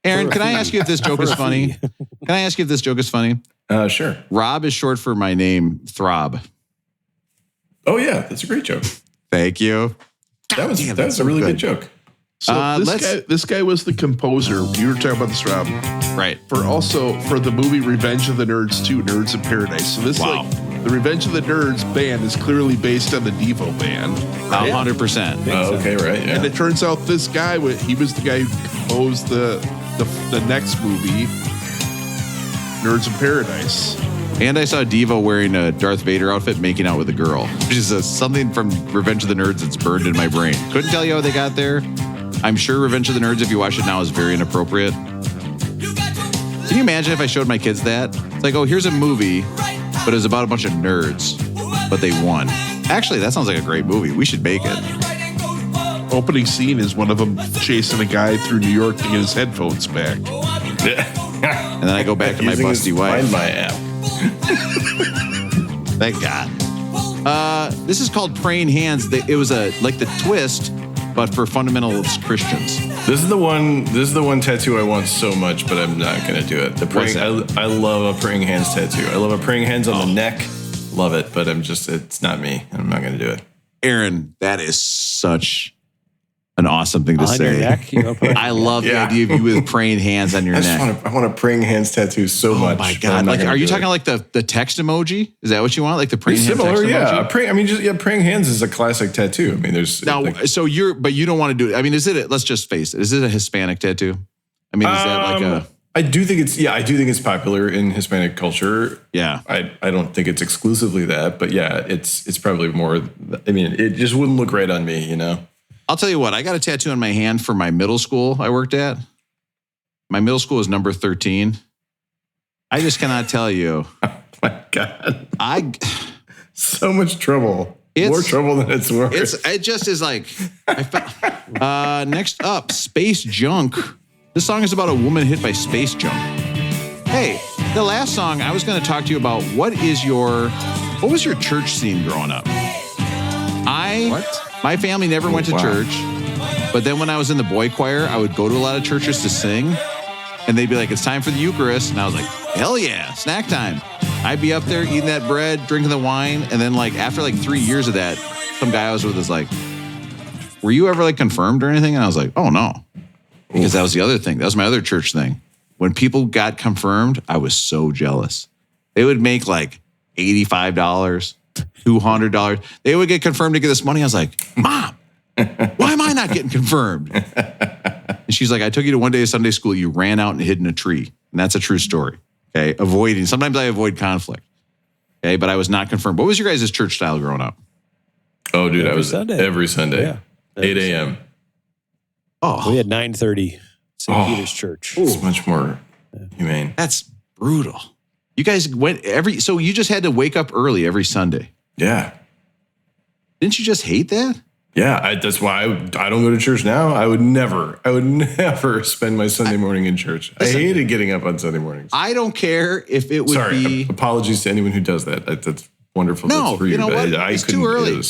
Aaron, can I ask you if this joke is funny? Can I ask you if this joke is funny? Sure. Rob is short for my name, Throb. Oh yeah, that's a great joke. Thank you. That's a really good joke. So this guy was the composer. You were talking about this, Rob. Right. For the movie Revenge of the Nerds 2, Nerds in Paradise. So this the Revenge of the Nerds band is clearly based on the Devo band. 100%. Oh, okay, right. Yeah. And it turns out this guy, he was the guy who composed the next movie, Nerds in Paradise. And I saw Devo wearing a Darth Vader outfit making out with a girl, which is something from Revenge of the Nerds that's burned in my brain. Couldn't tell you how they got there. I'm sure Revenge of the Nerds, if you watch it now, is very inappropriate. Can you imagine if I showed my kids that? It's like, oh, here's a movie, but it was about a bunch of nerds, but they won. Actually, that sounds like a great movie. We should make it. Opening scene is one of them chasing a guy through New York to get his headphones back. And then I go back to my Using busty his wife. Find My app. Thank God. This is called Praying Hands. It was like the twist, but for fundamentalist Christians. This is the one tattoo I want so much, but I'm not gonna do it. The praying. I love a praying hands tattoo. I love a praying hands on the neck. Love it, but it's not me. I'm not gonna do it. Aaron, that is such an awesome thing to On say. your neck? I love the idea of you with praying hands on your neck. I want a praying hands tattoo so much. Oh my God. Like, are you talking like the text emoji? Is that what you want? Like the praying hands text emoji? Praying hands is a classic tattoo. I mean, there's now, but you don't want to do it. I mean, let's just face it. Is it a Hispanic tattoo? I mean, is that like a... I do think it's popular in Hispanic culture. Yeah. I don't think it's exclusively that, but yeah, it's probably more, I mean, it just wouldn't look right on me, you know? I'll tell you what, I got a tattoo on my hand for my middle school I worked at. My middle school is number 13. I just cannot tell you. Oh my God. So much trouble. More trouble than it's worth. It just is like, next up, Space Junk. This song is about a woman hit by space junk. Hey, the last song I was going to talk to you about, what was your church scene growing up? My family never went to church, but then when I was in the boy choir, I would go to a lot of churches to sing, and they'd be like, it's time for the Eucharist, and I was like, hell yeah, snack time. I'd be up there eating that bread, drinking the wine, and then like after like 3 years of that, some guy I was with was like, were you ever like confirmed or anything? And I was like, oh no. Because that was the other thing. That was my other church thing. When people got confirmed, I was so jealous. They would make like $85, $200. They would get confirmed to get this money. I was like, Mom, why am I not getting confirmed? And she's like, I took you to one day of Sunday school. You ran out and hid in a tree. And that's a true story. Okay. Sometimes I avoid conflict. Okay. But I was not confirmed. What was your guys' church style growing up? Oh, dude, every Sunday. Yeah. 8 a.m. Oh, we had 9:30 St. Peter's Church. It's much more humane. That's brutal. You guys so you just had to wake up early every Sunday. Yeah. Didn't you just hate that? Yeah, that's why I don't go to church now. I would never spend my Sunday morning in church. I hated getting up on Sunday mornings. I don't care if it would be... apologies to anyone who does that. That's wonderful. No, that's for you know what? It's too early.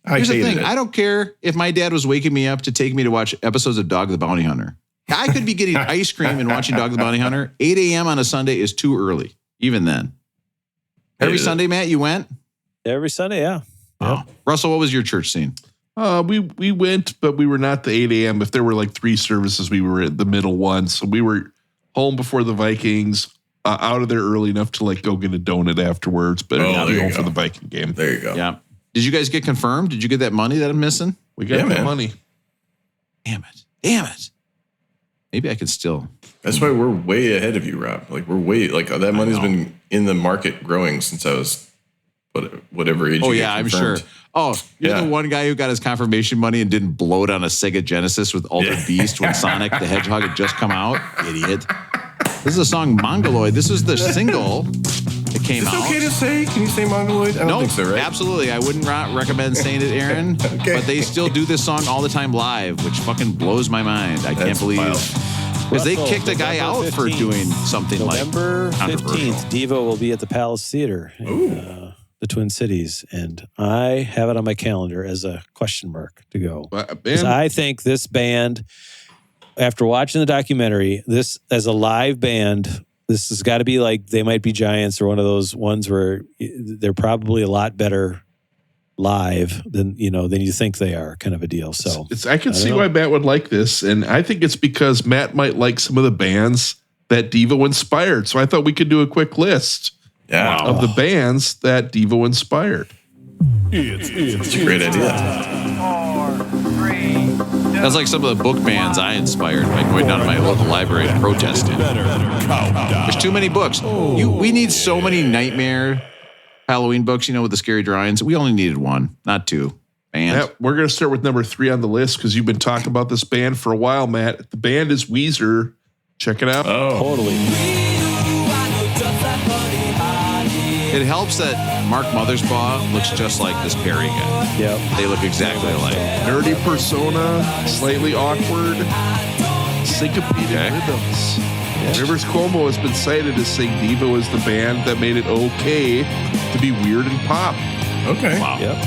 Here's the thing. I don't care if my dad was waking me up to take me to watch episodes of Dog the Bounty Hunter. I could be getting ice cream and watching Dog the Bounty Hunter. 8 a.m. on a Sunday is too early, even then. Every Sunday, Matt, you went? Every Sunday, yeah. Oh. Russell, what was your church scene? We went, but we were not the 8 a.m. If there were like 3 services, we were at the middle one. So we were home before the Vikings, out of there early enough to like go get a donut afterwards, but not be home for the Viking game. There you go. Yeah. Did you guys get confirmed? Did you get that money that I'm missing? We got that money. Damn it. Maybe I could still. That's why we're way ahead of you, Rob. Like that money's been in the market growing since I was whatever age. Oh yeah, I'm sure. Oh, you're the one guy who got his confirmation money and didn't blow it on a Sega Genesis with Altered Beast when Sonic the Hedgehog had just come out. Idiot. This is a song Mongoloid. This is the single that came out. Is it okay to say? Can you say Mongoloid? I don't think so, right? Absolutely. I wouldn't recommend saying it, Aaron. Okay. But they still do this song all the time live, which fucking blows my mind. I can't believe because they kicked a guy out for doing something November like November 15th, Devo will be at the Palace Theater in the Twin Cities, and I have it on my calendar as a question mark to go. Because I think this band, after watching the documentary, this as a live band, this has got to be like They Might Be Giants or one of those ones where they're probably a lot better live than you think they are, kind of a deal. So I can see why Matt would like this, and I think it's because Matt might like some of the bands that Devo inspired. So I thought we could do a quick list of the bands that Devo inspired. It's a great idea. That's like some of the book bands I inspired by going down to my local library and protesting. There's too many books. We need so many nightmare Halloween books, with the scary drawings. We only needed one, not two. Band. We're going to start with number 3 on the list because you've been talking about this band for a while, Matt. The band is Weezer. Check it out. Oh, totally. It helps that Mark Mothersbaugh looks just like this Perry guy. Yep. They look exactly alike. Nerdy persona, slightly awkward, syncopated rhythms. Rivers Cuomo has been cited as saying Devo is the band that made it okay to be weird and pop. Okay. Wow. Yep.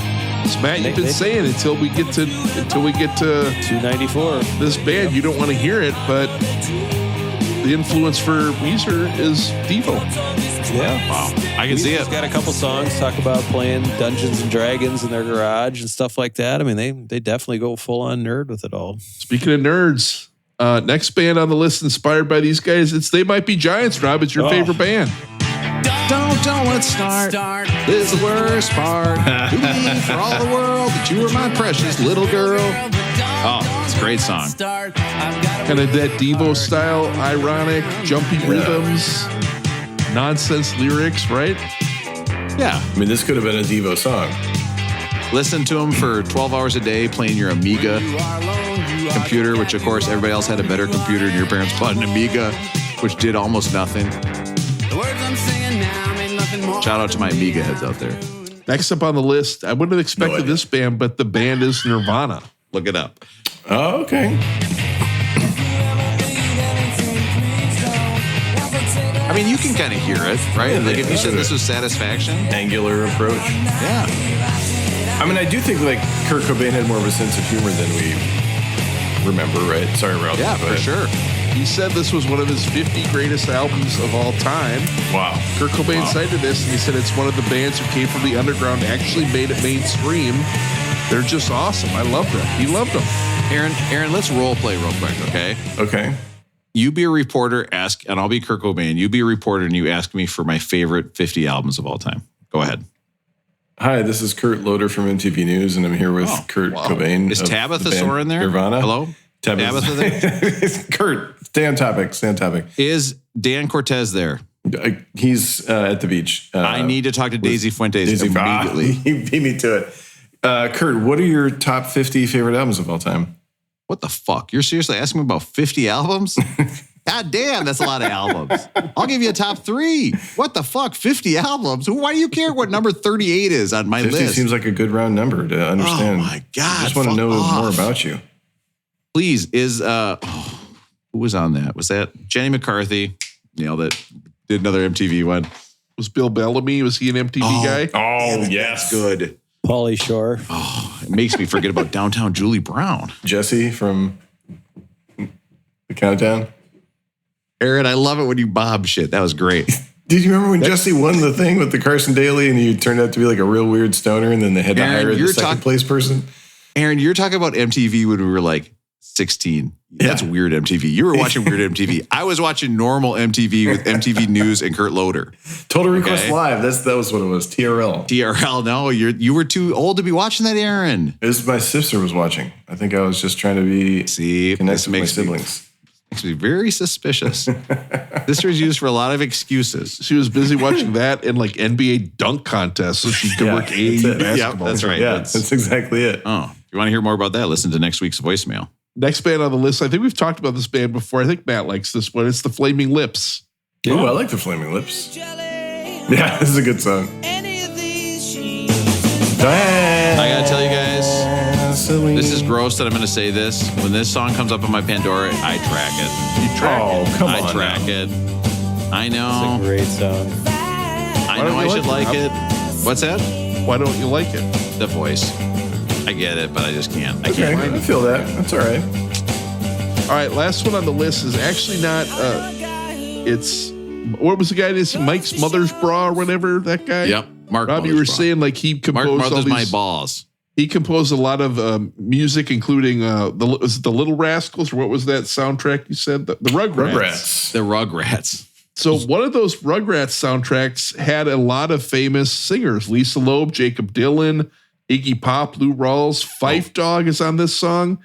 So Matt, you've been saying until we get to 294. This band, you don't want to hear it, but the influence for Weezer is Devo. Yeah. Wow. I can see it. Got a couple songs talk about playing Dungeons and Dragons in their garage and stuff like that. I mean, they definitely go full on nerd with it all. Speaking of nerds, next band on the list inspired by these guys, They Might Be Giants. Rob, it's your favorite band. Don't let's start. This is the worst part. Who believe for all the world that you are my precious little girl. Oh, it's a great song. Kind of that Devo style, ironic, jumpy rhythms, nonsense lyrics, right? Yeah. I mean, this could have been a Devo song. Listen to them for 12 hours a day playing your Amiga computer, which, of course, everybody else had a better computer, and your parents bought an Amiga, which did almost nothing. Shout out to my Amiga heads out there. Next up on the list, I wouldn't have expected this band, but the band is Nirvana. Look it up. Oh, okay. I mean, you can kind of hear it, right? Like if you said this was Satisfaction. Angular approach. Yeah. I mean, I do think like Kurt Cobain had more of a sense of humor than we remember, right? Sorry, Ralph. Yeah, for sure. He said this was one of his 50 greatest albums of all time. Wow. Kurt Cobain cited this, and he said it's one of the bands who came from the underground, actually made it mainstream. They're just awesome. I love them. He loved them. Aaron, let's role play real quick, okay? Okay. You be a reporter, and I'll be Kurt Cobain. You be a reporter, and you ask me for my favorite 50 albums of all time. Go ahead. Hi, this is Kurt Loader from MTV News, and I'm here with Kurt Cobain. Is Tabitha Soren there? Nirvana. Hello? Tabitha there? Kurt, stay on topic. Is Dan Cortez there? He's at the beach. I need to talk to Daisy Fuentes immediately. He beat me to it. Kurt, what are your top 50 favorite albums of all time? What the fuck? You're seriously asking me about 50 albums? God damn, that's a lot of albums. I'll give you a top 3. What the fuck? 50 albums? Why do you care what number 38 is on my 50 list? seems like a good round number to understand. Oh my God. I just want to know more about you. Please, who was on that? Was that Jenny McCarthy? Nailed it. Did another MTV one. Was Bill Bellamy? Was he an MTV guy? Oh, yes. Good. Pauly Shore. Oh, it makes me forget about Downtown Julie Brown. Jesse from The Countdown. Aaron, I love it when you bob shit. That was great. Did you remember when Jesse won the thing with the Carson Daly and he turned out to be like a real weird stoner and then they had to hire the second place person? Aaron, you're talking about MTV when we were like 16. That's weird MTV. You were watching weird MTV. I was watching normal MTV with MTV News and Kurt Loader. Total Request Live. That was what it was. TRL. TRL. No, you were too old to be watching that, Aaron. It was my sister was watching. I think I was just trying to be connected with my siblings. Makes me very suspicious. Sister is used for a lot of excuses. She was busy watching that and like NBA dunk contests so she could work AAU basketball. Yeah, that's right. Yeah, that's exactly it. Oh, if you want to hear more about that, listen to next week's voicemail. Next band on the list, I think we've talked about this band before. I think Matt likes this one. It's the Flaming Lips. Yeah. Oh, I like the Flaming Lips. Yeah, this is a good song. I gotta tell you guys, this is gross that I'm gonna say this. When this song comes up on my Pandora, I track it. You track it? Come on. I track it. I know. It's a great song. I know I should like it. What's that? Why don't you like it? The voice. I get it, but I just can't. I Okay, can't. I feel that. That's all right. All right, last one on the list is actually not, it's, what was the guy that Mike's Mothersbaugh or whatever, that guy? Yep. Mark Rob, you were Mothersbaugh. saying like he Mark composed all Mothers my these. balls. He composed a lot of music, including was it the Little Rascals, or what was that soundtrack you said? The Rugrats. The Rugrats. So one of those Rugrats soundtracks had a lot of famous singers: Lisa Loeb, Jacob Dylan, Iggy Pop, Lou Rawls. Fife Dog is on this song.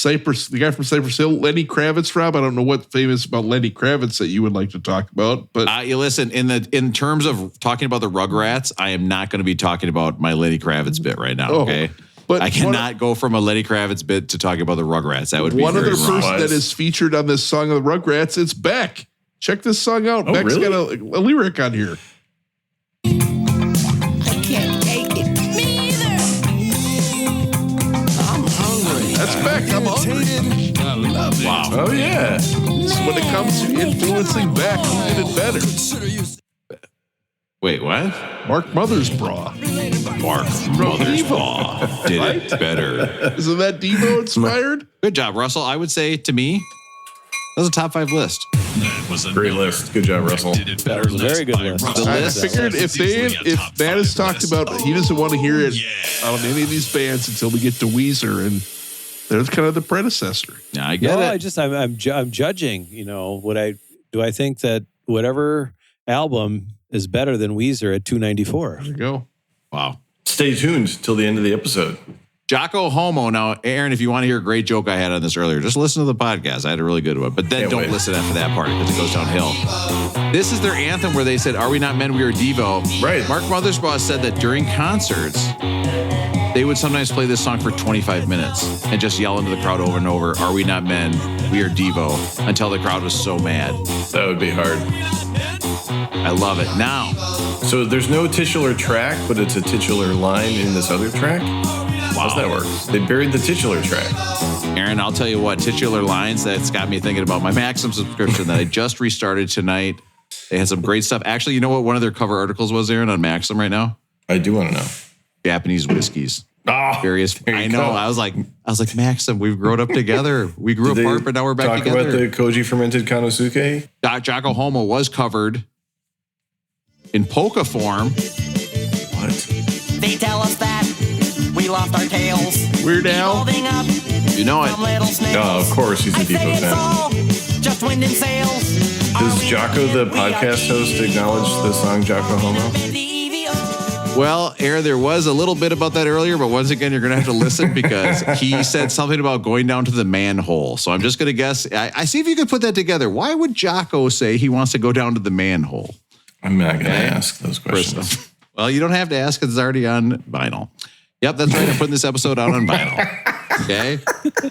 The guy from Cypress Hill, Lenny Kravitz. Rob, I don't know what's famous about Lenny Kravitz that you would like to talk about, but You listen, in terms of talking about the Rugrats, I am not going to be talking about my Lenny Kravitz bit right now. Okay, but I cannot go from a Lenny Kravitz bit to talking about the Rugrats. That would be one other very wrong. person that is featured on this song of the Rugrats. It's Beck. Check this song out. Oh, Beck's really? got a lyric on here. I can't take it. Me either. I'm hungry. That's Beck. I'm hungry. I love it. Wow. Oh, yeah. So when it comes to influencing Beck, who did it better? Wait, what? Mark Mothersbaugh. Mark Mothersbaugh did it better. Isn't that Devo inspired? Good job, Russell. I would say to me, that was a top 5 list. That was a Great list. Good job, Russell. Did it better That was a very good by list. Russell. The I list. figured if Matt has talked about he doesn't want to hear it on any of these bands until we get to Weezer, and they're kind of the predecessor. Yeah, I get No, it. I'm judging. You know, I think that whatever album is better than Weezer at 294. There you go. Wow. Stay tuned till the end of the episode. Jocko Homo. Now, Aaron, if you want to hear a great joke I had on this earlier, just listen to the podcast. I had a really good one. But then Can't don't wait. listen after that part because it goes downhill. This is their anthem where they said, "Are we not men? We are Devo." Right. Mark Mothersbaugh said that during concerts, they would sometimes play this song for 25 minutes and just yell into the crowd over and over, "Are we not men? We are Devo," until the crowd was so mad. That would be hard. I love it. Now, So there's no titular track, but it's a titular line in this other track? How's that work? They buried the titular track. Aaron, I'll tell you what, titular lines, that's got me thinking about my Maxim subscription that I just restarted tonight. They had some great stuff. Actually, you know what one of their cover articles was, Aaron, on Maxim right now? I do want to know. Japanese whiskeys. Oh, Various. there you I know. go. I was like, Maxim, we've grown up together. We grew Did apart, they but now we're back talk together. about the Koji fermented Kanosuke? Jocko Homo was covered in polka form. What? They tell us that we lost our tails. Weird Al. Holding up You know from it. little snails. Oh, of course he's a I say Devo it's fan. all just wind and sails. Does Jocko, the podcast host, acknowledge the song Jocko Homo? Well, Aaron, there was a little bit about that earlier, but once again, you're going to have to listen because he said something about going down to the manhole. So I'm just going to guess. I see if you could put that together. Why would Jocko say he wants to go down to the manhole? I'm not going to ask those questions. Well, you don't have to ask because it's already on vinyl. Yep, that's right. I'm putting this episode out on vinyl. Okay.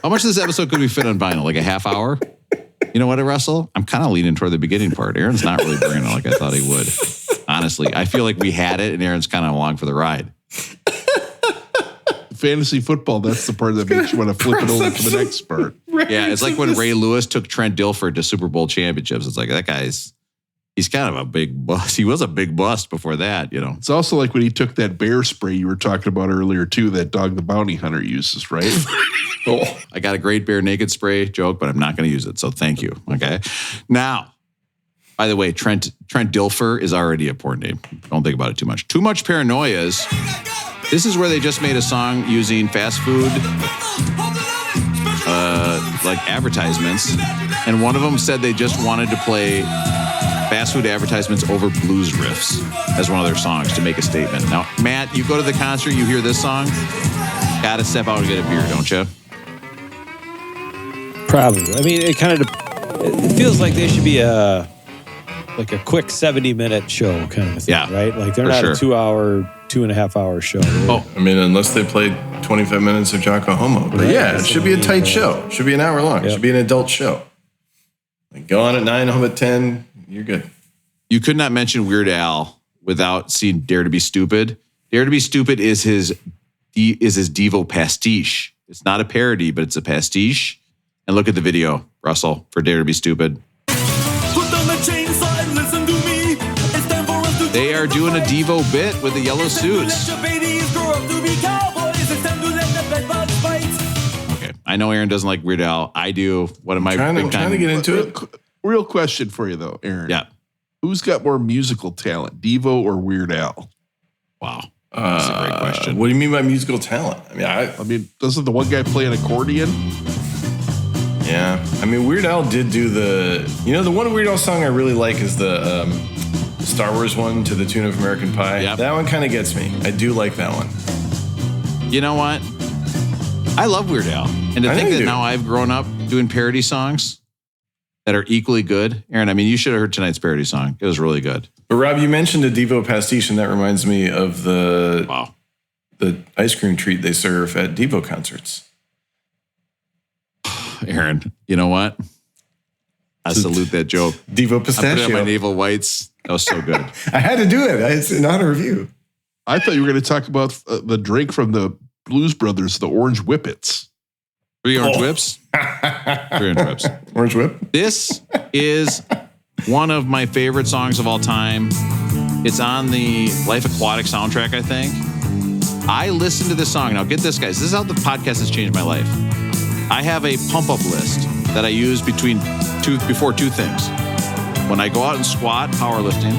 How much of this episode could we fit on vinyl? Like a half hour? You know what, Russell? I'm kind of leaning toward the beginning part. Aaron's not really bringing it like I thought he would. Honestly, I feel like we had it and Aaron's kind of along for the ride. Fantasy football, that's the part that makes you want to flip it over to the next part. Yeah, it's like when Ray Lewis took Trent Dilfer to Super Bowl championships. It's like, that guy's, he's kind of a big bust. He was a big bust before that, you know. It's also like when he took that bear spray you were talking about earlier, too, that Dog the Bounty Hunter uses, right? Oh, I got a great bare naked spray joke, but I'm not going to use it. So thank you. Okay. Now, by the way, Trent Dilfer is already a porn name. Don't think about it too much. Too Much Paranoias. This is where they just made a song using fast food, like advertisements. And one of them said they just wanted to play fast food advertisements over blues riffs as one of their songs to make a statement. Now, Matt, you go to the concert, you hear this song, got to step out and get a beer, don't you? Probably. I mean, it feels like they should be a quick 70-minute show kind of a thing, Yeah, right? Like they're for not sure. a 2.5 hour show. Oh, I mean, unless they played 25 minutes of Jocko Homo. But Right. yeah, it should be a tight show. It should be an hour long. It Yep. should be an adult show. Like go on at 9, home at 10. You're good. you could not mention Weird Al without seeing Dare to Be Stupid. Dare to Be Stupid is his Devo pastiche. It's not a parody, but it's a pastiche. And look at the video, Russell, for Dare to Be Stupid. They are doing a Devo bit with the yellow suits. Okay, I know Aaron doesn't like Weird Al. I do. One of my Trying big time. to get into it. Real question for you, though, Aaron. Yeah. Who's got more musical talent, Devo or Weird Al? Wow. That's a great question. What do you mean by musical talent? I mean, doesn't the one guy play an accordion? Yeah. I mean, Weird Al did do the one Weird Al song I really like is the Star Wars one to the tune of American Pie. Yep. That one kind of gets me. I do like that one. You know what? I love Weird Al. And to think that now I've grown up doing parody songs that are equally good. Aaron, I mean, you should have heard tonight's parody song. It was really good. But Rob, you mentioned a Devo pastiche, and that reminds me of the ice cream treat they serve at Devo concerts. Aaron, you know what? I salute that joke. Devo pistachio. I put it on my naval whites. That was so good. I had to do it. It's an honor of you. I thought you were going to talk about the drink from the Blues Brothers, the Orange Whippets. 3 orange whips. 3 orange whips. Orange whip. This is one of my favorite songs of all time. It's on the Life Aquatic soundtrack, I think. I listened to this song. Now, get this, guys. This is how the podcast has changed my life. I have a pump-up list that I use before two things. When I go out and squat, powerlifting,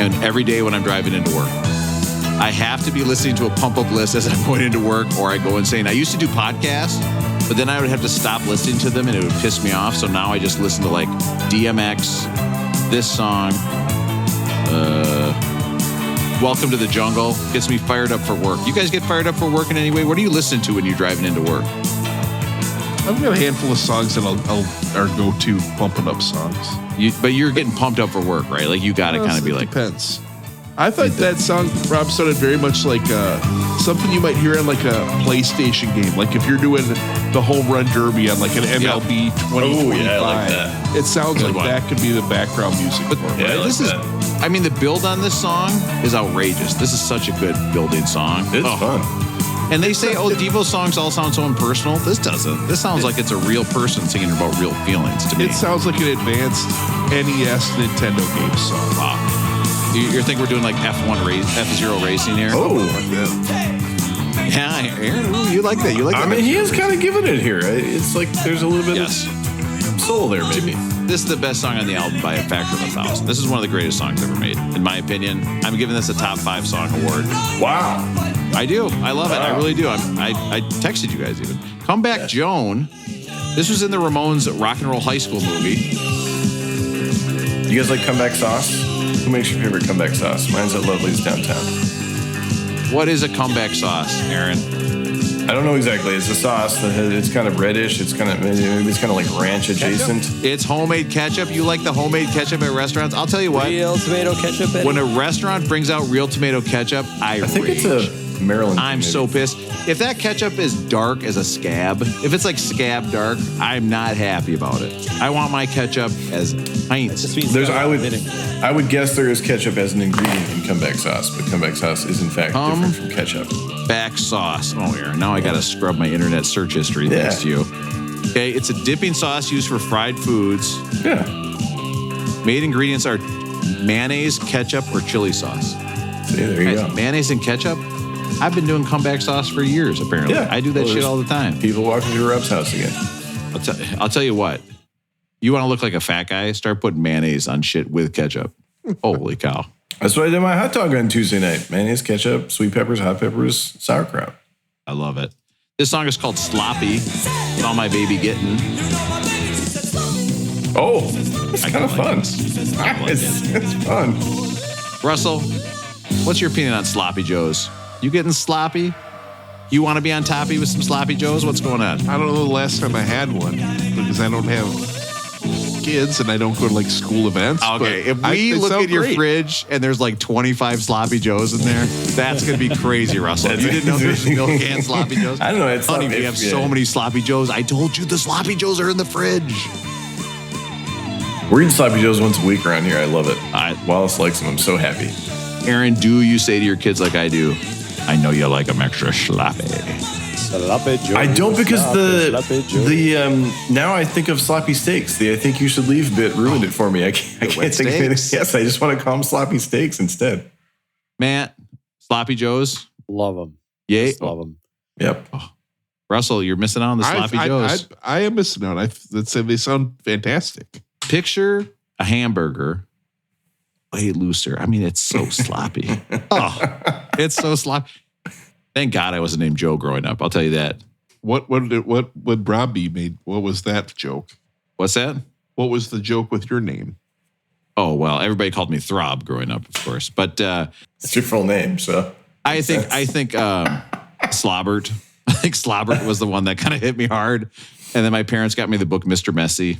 and every day when I'm driving into work. I have to be listening to a pump-up list as I'm going into work, or I go insane. I used to do podcasts, but then I would have to stop listening to them, and it would piss me off. So now I just listen to like DMX, this song, Welcome to the Jungle. Gets me fired up for work. You guys get fired up for work in any way? What do you listen to when you're driving into work? I've got a handful of songs that are go-to pumping up songs. But you're getting pumped up for work, right? Like you got to kind of be like... Depends. I thought that song, Rob, sounded very much like something you might hear on like a PlayStation game. Like if you're doing the home run derby on like an MLB 2025. Oh, yeah, I like that. It sounds like that could be the background music. But I mean, the build on this song is outrageous. This is such a good building song. It's fun. And they say, Devo songs all sound so impersonal. This doesn't. This sounds like it's a real person singing about real feelings to me. It sounds like an advanced NES Nintendo game song. Wow. You think we're doing like F0 racing here? Oh. Yeah, Aaron, you like that. You like that. I mean, he is kind of giving it here. It's like there's a little bit of soul there, maybe. This is the best song on the album by a factor of 1,000. This is one of the greatest songs ever made, in my opinion. I'm giving this a top 5 song award. Wow. I do. I love it. I really do. I texted you guys even. Comeback Joan. This was in the Ramones Rock and Roll High School movie. You guys like comeback sauce? Who makes your favorite comeback sauce? Mine's at Lovely's downtown. What is a comeback sauce, Aaron? I don't know exactly. It's a sauce that it's kind of reddish. It's kind of maybe it's kind of like ranch adjacent. Ketchup? It's homemade ketchup. You like the homemade ketchup at restaurants? I'll tell you what. Real tomato ketchup. When a restaurant brings out real tomato ketchup, I think rage. It's a Maryland. I'm so pissed. If that ketchup is dark as a scab, if it's like scab dark, I'm not happy about it. I want my ketchup as pints. I would guess there is ketchup as an ingredient in comeback sauce, but comeback sauce is in fact different from ketchup. Back sauce. Oh, Aaron, now I got to scrub my internet search history thanks to you. Okay, it's a dipping sauce used for fried foods. Yeah. Main ingredients are mayonnaise, ketchup, or chili sauce. See, there you go. Mayonnaise and ketchup? I've been doing comeback sauce for years, apparently. Yeah. I do that shit all the time. People walking through Rob's house again. I'll tell you what. You want to look like a fat guy? Start putting mayonnaise on shit with ketchup. Holy cow. That's what I did my hot dog on Tuesday night. Mayonnaise, ketchup, sweet peppers, hot peppers, sauerkraut. I love it. This song is called Sloppy. It's all my baby getting. Oh, it's kind of fun. It's fun. Russell, what's your opinion on Sloppy Joes? You getting sloppy? You want to be on toppy with some Sloppy Joes? What's going on? I don't know the last time I had one because I don't have kids and I don't go to like school events. Okay, if we look at your fridge and there's like 25 Sloppy Joes in there, that's going to be crazy, Russell. You didn't know there's milk and Sloppy Joes? I don't know. Honey, we have so many Sloppy Joes. I told you the Sloppy Joes are in the fridge. We're eating Sloppy Joes once a week around here. I love it. Wallace likes them. I'm so happy. Aaron, do you say to your kids like I do, I know you like them extra sloppy? Sloppy Joe. I don't because now I think of sloppy steaks. The I think you should leave bit ruined it for me. I can't think of it. Yes, I just want to call them sloppy steaks instead. Matt, Sloppy Joes? Love them. Yay. Just love them. Yep. Oh. Russell, you're missing out on the Sloppy Joes. I am missing out. They sound fantastic. Picture a hamburger way looser. I mean, it's so sloppy. Oh, it's so sloppy. Thank God I wasn't named Joe growing up. I'll tell you that. What would Robbie made? What was that joke? What's that? What was the joke with your name? Oh, well, everybody called me Throb growing up, of course. But it's your full name, so I think Slobbert. I think Slobbert was the one that kind of hit me hard. And then my parents got me the book Mr. Messy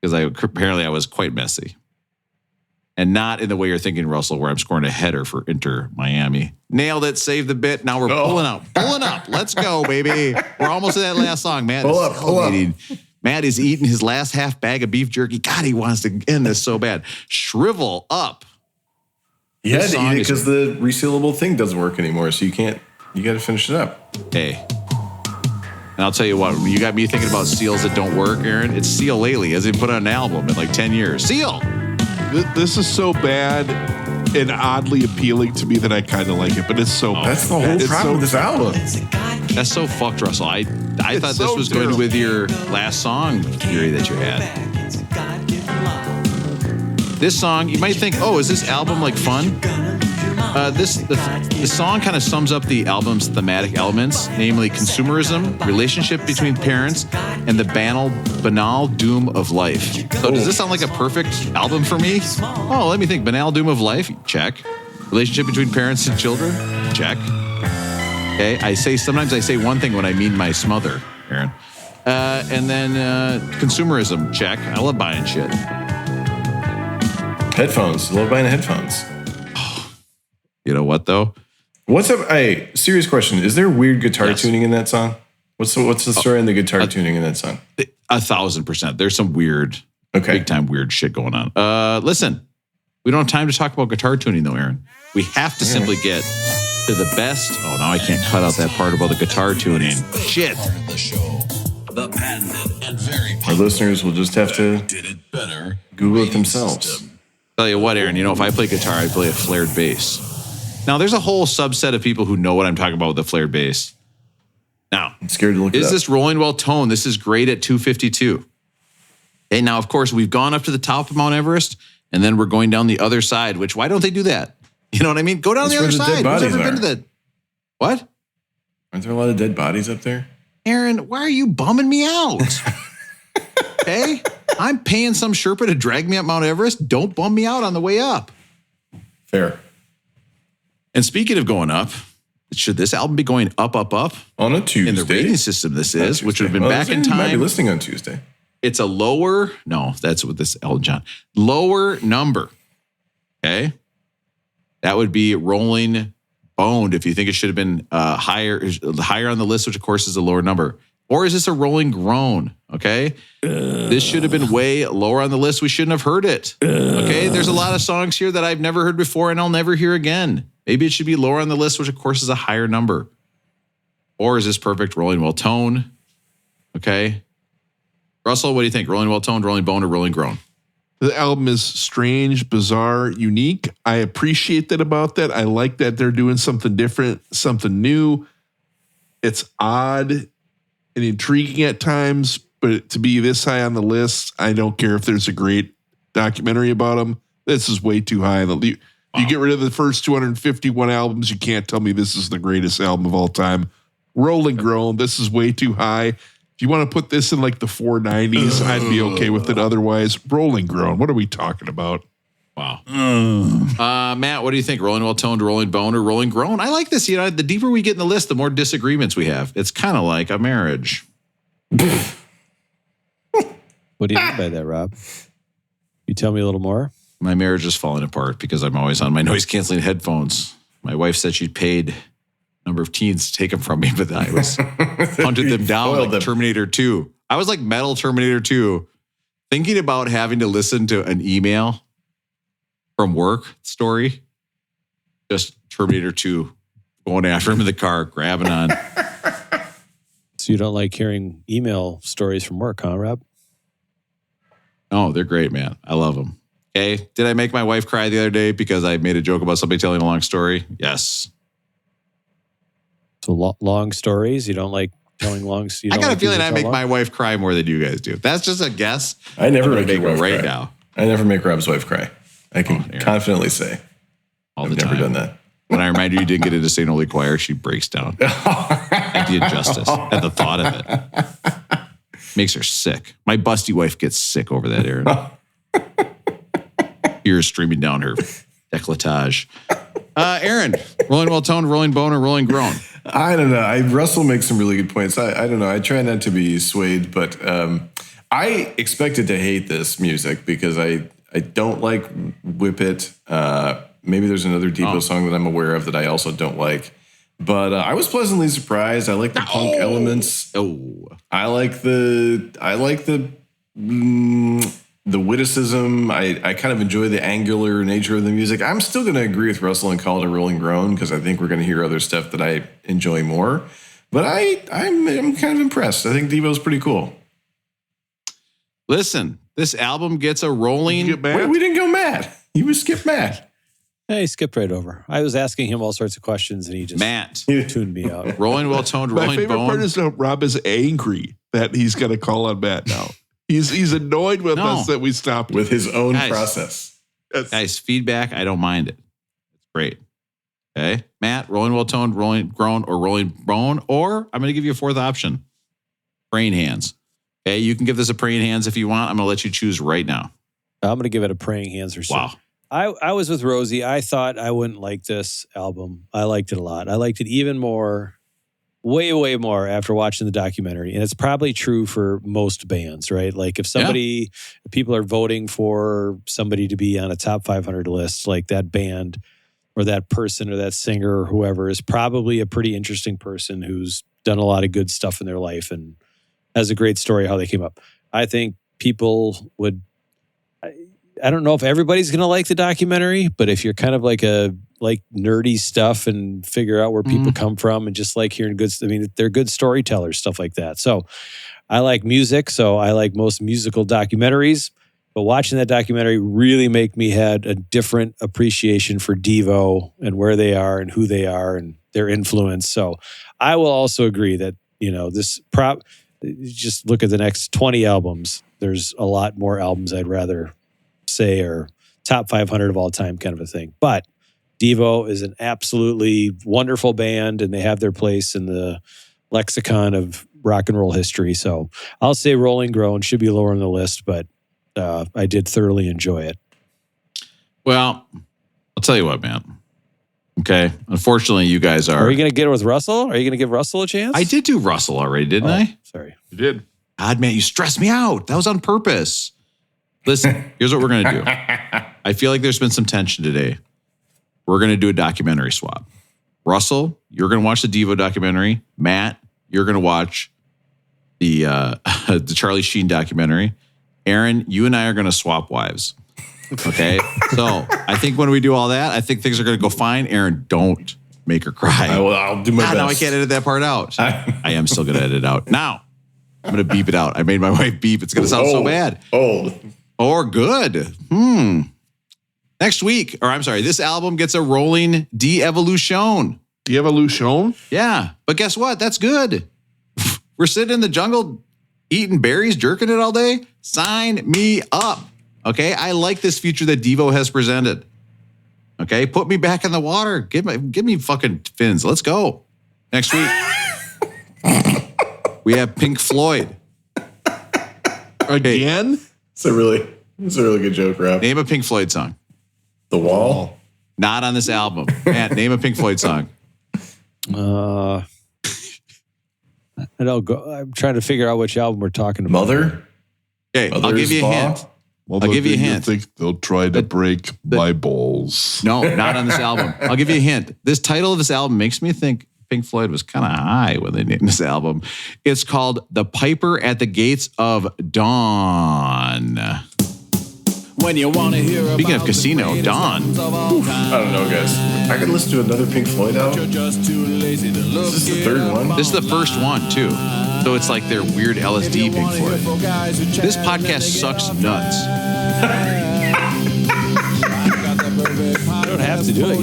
because apparently I was quite messy. And not in the way you're thinking, Russell, where I'm scoring a header for Inter Miami. Nailed it, saved the bit. Now we're pulling up. Let's go, baby. We're almost to that last song, Matt. Pull up. Matt is eating his last half bag of beef jerky. God, he wants to end this so bad. Shrivel up. You had to eat it because the resealable thing doesn't work anymore, so you got to finish it up. Hey. And I'll tell you what, you got me thinking about seals that don't work, Aaron. It's Seal Lately. Hasn't put out an album in like 10 years. Seal! This is so bad and oddly appealing to me that I kind of like it, but it's so bad. That's the whole problem with this album. That's so fucked, Russell. I thought this was going with your last song theory that you had. This song, you might think, oh, is this album like fun? The song kind of sums up the album's thematic elements, namely consumerism, relationship between parents, and the banal doom of life. So does this sound like a perfect album for me? Oh, let me think. Banal doom of life? Check. Relationship between parents and children? Check. Okay, sometimes I say one thing when I mean my smother, Aaron. And then consumerism? Check. I love buying shit. Headphones. I love buying headphones. You know what, though? What's up? Hey, serious question. Is there weird guitar tuning in that song? What's the story in the guitar tuning in that song? 1,000%. There's some weird, big time weird shit going on. Listen, we don't have time to talk about guitar tuning, though, Aaron. We have to simply get to the best. Oh, now I can't cut out that part about the guitar tuning. Shit. Our listeners will just have to Google it themselves. Tell you what, Aaron, if I play guitar, I play a flared bass. Now, there's a whole subset of people who know what I'm talking about with the flared bass. Now, I'm scared to look is this rolling well toned? This is great at 252. Okay, now, of course, we've gone up to the top of Mount Everest, and then we're going down the other side, which why don't they do that? You know what I mean? Go down the other side. Who's ever been to the... What? Aren't there a lot of dead bodies up there? Aaron, why are you bumming me out? Okay? I'm paying some Sherpa to drag me up Mount Everest. Don't bum me out on the way up. Fair. And speaking of going up, should this album be going up on a Tuesday? In the rating system, this is, which would have been back in time. You might be listening on Tuesday. It's a lower, no, that's what this Elton John, lower number. Okay, that would be Rolling Boned. If you think it should have been higher on the list, which of course is a lower number, or is this a Rolling Groan? Okay, this should have been way lower on the list. We shouldn't have heard it. Okay, there's a lot of songs here that I've never heard before and I'll never hear again. Maybe it should be lower on the list, which of course is a higher number. Or is this perfect? Rolling well tone. Okay. Russell, what do you think? Rolling well toned, Rolling Bone, or Rolling Groan? The album is strange, bizarre, unique. I appreciate that about that. I like that they're doing something different, something new. It's odd and intriguing at times, but to be this high on the list, I don't care if there's a great documentary about them. This is way too high. You get rid of the first 251 albums, you can't tell me this is the greatest album of all time. Rolling Groan, this is way too high. If you want to put this in like the 490s, I'd be okay with it. Otherwise, Rolling Groan, what are we talking about? Wow. Matt, what do you think? Rolling well toned, Rolling Bone, or Rolling Groan? I like this. The deeper we get in the list, the more disagreements we have. It's kind of like a marriage. What do you mean by that, Rob? You tell me a little more? My marriage is falling apart because I'm always on my noise-canceling headphones. My wife said she'd paid a number of teens to take them from me, but I was hunted them down like Terminator 2. I was like Metal Terminator 2, thinking about having to listen to an email from work story. Just Terminator 2 going after him in the car, grabbing on. So you don't like hearing email stories from work, huh, Rob? Oh, they're great, man. I love them. Okay. Did I make my wife cry the other day because I made a joke about somebody telling a long story? Yes. So long stories? You don't like telling long stories? I got a feeling I make my wife cry more than you guys do. That's just a guess. I never make her wife right cry. Now. I never make Rob's wife cry. I can confidently say. All I've the never time. done that. When I remind you didn't get into St. Holy Choir, she breaks down at the injustice, at the thought of it. Makes her sick. My busty wife gets sick over that, Aaron. Tears streaming down her décolletage. Aaron, rolling well toned, rolling bone, or rolling groan? I don't know. Russell makes some really good points. I don't know. I try not to be swayed, but I expected to hate this music because I don't like Whip It. Maybe there's another Devo song that I'm aware of that I also don't like. But I was pleasantly surprised. I like the punk elements. I like the witticism. I kind of enjoy the angular nature of the music. I'm still going to agree with Russell and call it a rolling groan because I think we're going to hear other stuff that I enjoy more. But I'm kind of impressed. I think Devo's pretty cool. Listen, this album gets a rolling. Wait, we didn't go Matt. You would skip Matt. Yeah, he skipped right over. I was asking him all sorts of questions, and he just tuned me out. Rolling well toned, rolling bone. My favorite part is Rob is angry that he's going to call on Matt now. He's annoyed with us that we stopped with his own process. Guys, feedback, I don't mind it. It's great. Okay, Matt, rolling well toned, rolling groan, or rolling bone, or I'm going to give you a fourth option: praying hands. Okay, you can give this a praying hands if you want. I'm going to let you choose right now. I'm going to give it a praying hands or so. Wow. I was with Rosie. I thought I wouldn't like this album. I liked it a lot. I liked it even more, way, way more after watching the documentary. And it's probably true for most bands, right? Like if people are voting for somebody to be on a top 500 list, like that band or that person or that singer or whoever is probably a pretty interesting person who's done a lot of good stuff in their life and has a great story how they came up. I think people would... I don't know if everybody's going to like the documentary, but if you're kind of like nerdy stuff and figure out where people come from and just like hearing they're good storytellers, stuff like that. So I like music. So I like most musical documentaries, but watching that documentary really make me had a different appreciation for Devo and where they are and who they are and their influence. So I will also agree that, just look at the next 20 albums. There's a lot more albums I'd rather say are top 500 of all time kind of a thing. But Devo is an absolutely wonderful band and they have their place in the lexicon of rock and roll history. So I'll say Rolling Groan should be lower on the list, but I did thoroughly enjoy it. Well, I'll tell you what, man. Okay. Unfortunately, you guys are... Are you going to get it with Russell? Are you going to give Russell a chance? I did do Russell already, didn't I? Sorry. You did. God, man, you stressed me out. That was on purpose. Listen, here's what we're going to do. I feel like there's been some tension today. We're going to do a documentary swap. Russell, you're going to watch the Devo documentary. Matt, you're going to watch the Charlie Sheen documentary. Aaron, you and I are going to swap wives. Okay? So I think when we do all that, I think things are going to go fine. Aaron, don't make her cry. I'll do my best. Now I can't edit that part out. I am still going to edit it out. Now, I'm going to beep it out. I made my wife beep. It's going to sound so bad. Or good. Next week, this album gets a rolling de-evolution. De-evolution? Yeah. But guess what? That's good. We're sitting in the jungle eating berries, jerking it all day. Sign me up. Okay? I like this future that Devo has presented. Okay? Put me back in the water. Give me fucking fins. Let's go. Next week, we have Pink Floyd. Again? It's a really good joke, Rob. Name a Pink Floyd song. The Wall? Not on this album. Matt, name a Pink Floyd song. I don't go. I'm trying to figure out which album we're talking about. Mother? Okay, I'll give you a hint. Well, I'll give you a hint. Think they'll try to break my balls. No, not on this album. I'll give you a hint. This title of this album makes me think Pink Floyd was kind of high when they named this album. It's called The Piper at the Gates of Dawn. When you want to hear Speaking of Casino, Dawn. I don't know, guys. I could listen to another Pink Floyd album. Is this the third one? This is the first one, too. So it's like their weird LSD Pink Floyd. This podcast sucks nuts. I don't have to do it,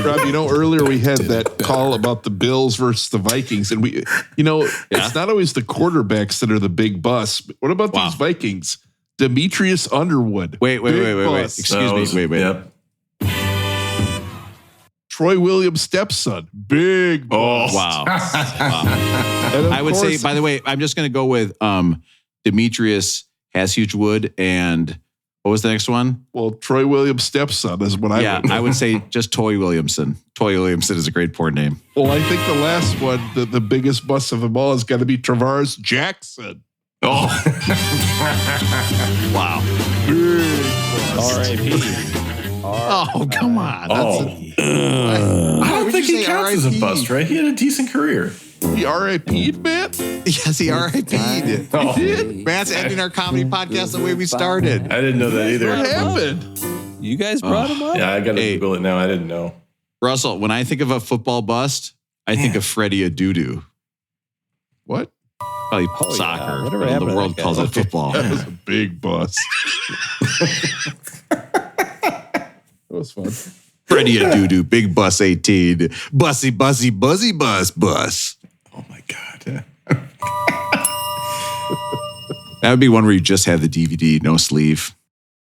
Rob, earlier we had that call about the Bills versus the Vikings, and it's not always the quarterbacks that are the big bus. What about these Vikings? Demetrius Underwood. Wait. Bus. Excuse me. Wait. Yep. Troy Williams' stepson. Big Bus. Wow. And of I would say, course- by the way, I'm just going to go with Demetrius has huge wood, and what was the next one? Well, Troy Williams' stepson is what I would. I would say just Toy Williamson. Toy Williamson is a great porn name. Well, I think the last one, the biggest bus of them all, is going to be Travaris Jackson. Oh, Wow. R.I.P. Oh, come on. I don't think he counts as a bust, right? He had a decent career. He RIP'd, Matt? Yes, he RIP'd. Oh. He did. Matt's ending our comedy podcast the way we started. I didn't know that What either. happened? You guys brought him up? Yeah, I got to Hey. Google it now. I didn't know. Russell, when I think of a football bust, I think of Freddie Adudu. What? Probably yeah. soccer. Whatever but happened the to world that calls guy? it football. That was a big bus. That was fun. Freddie Adudu, big bus 18. Bussy, buzzy, buzzy, bus. Oh my God. That would be one where you just had the DVD, no sleeve.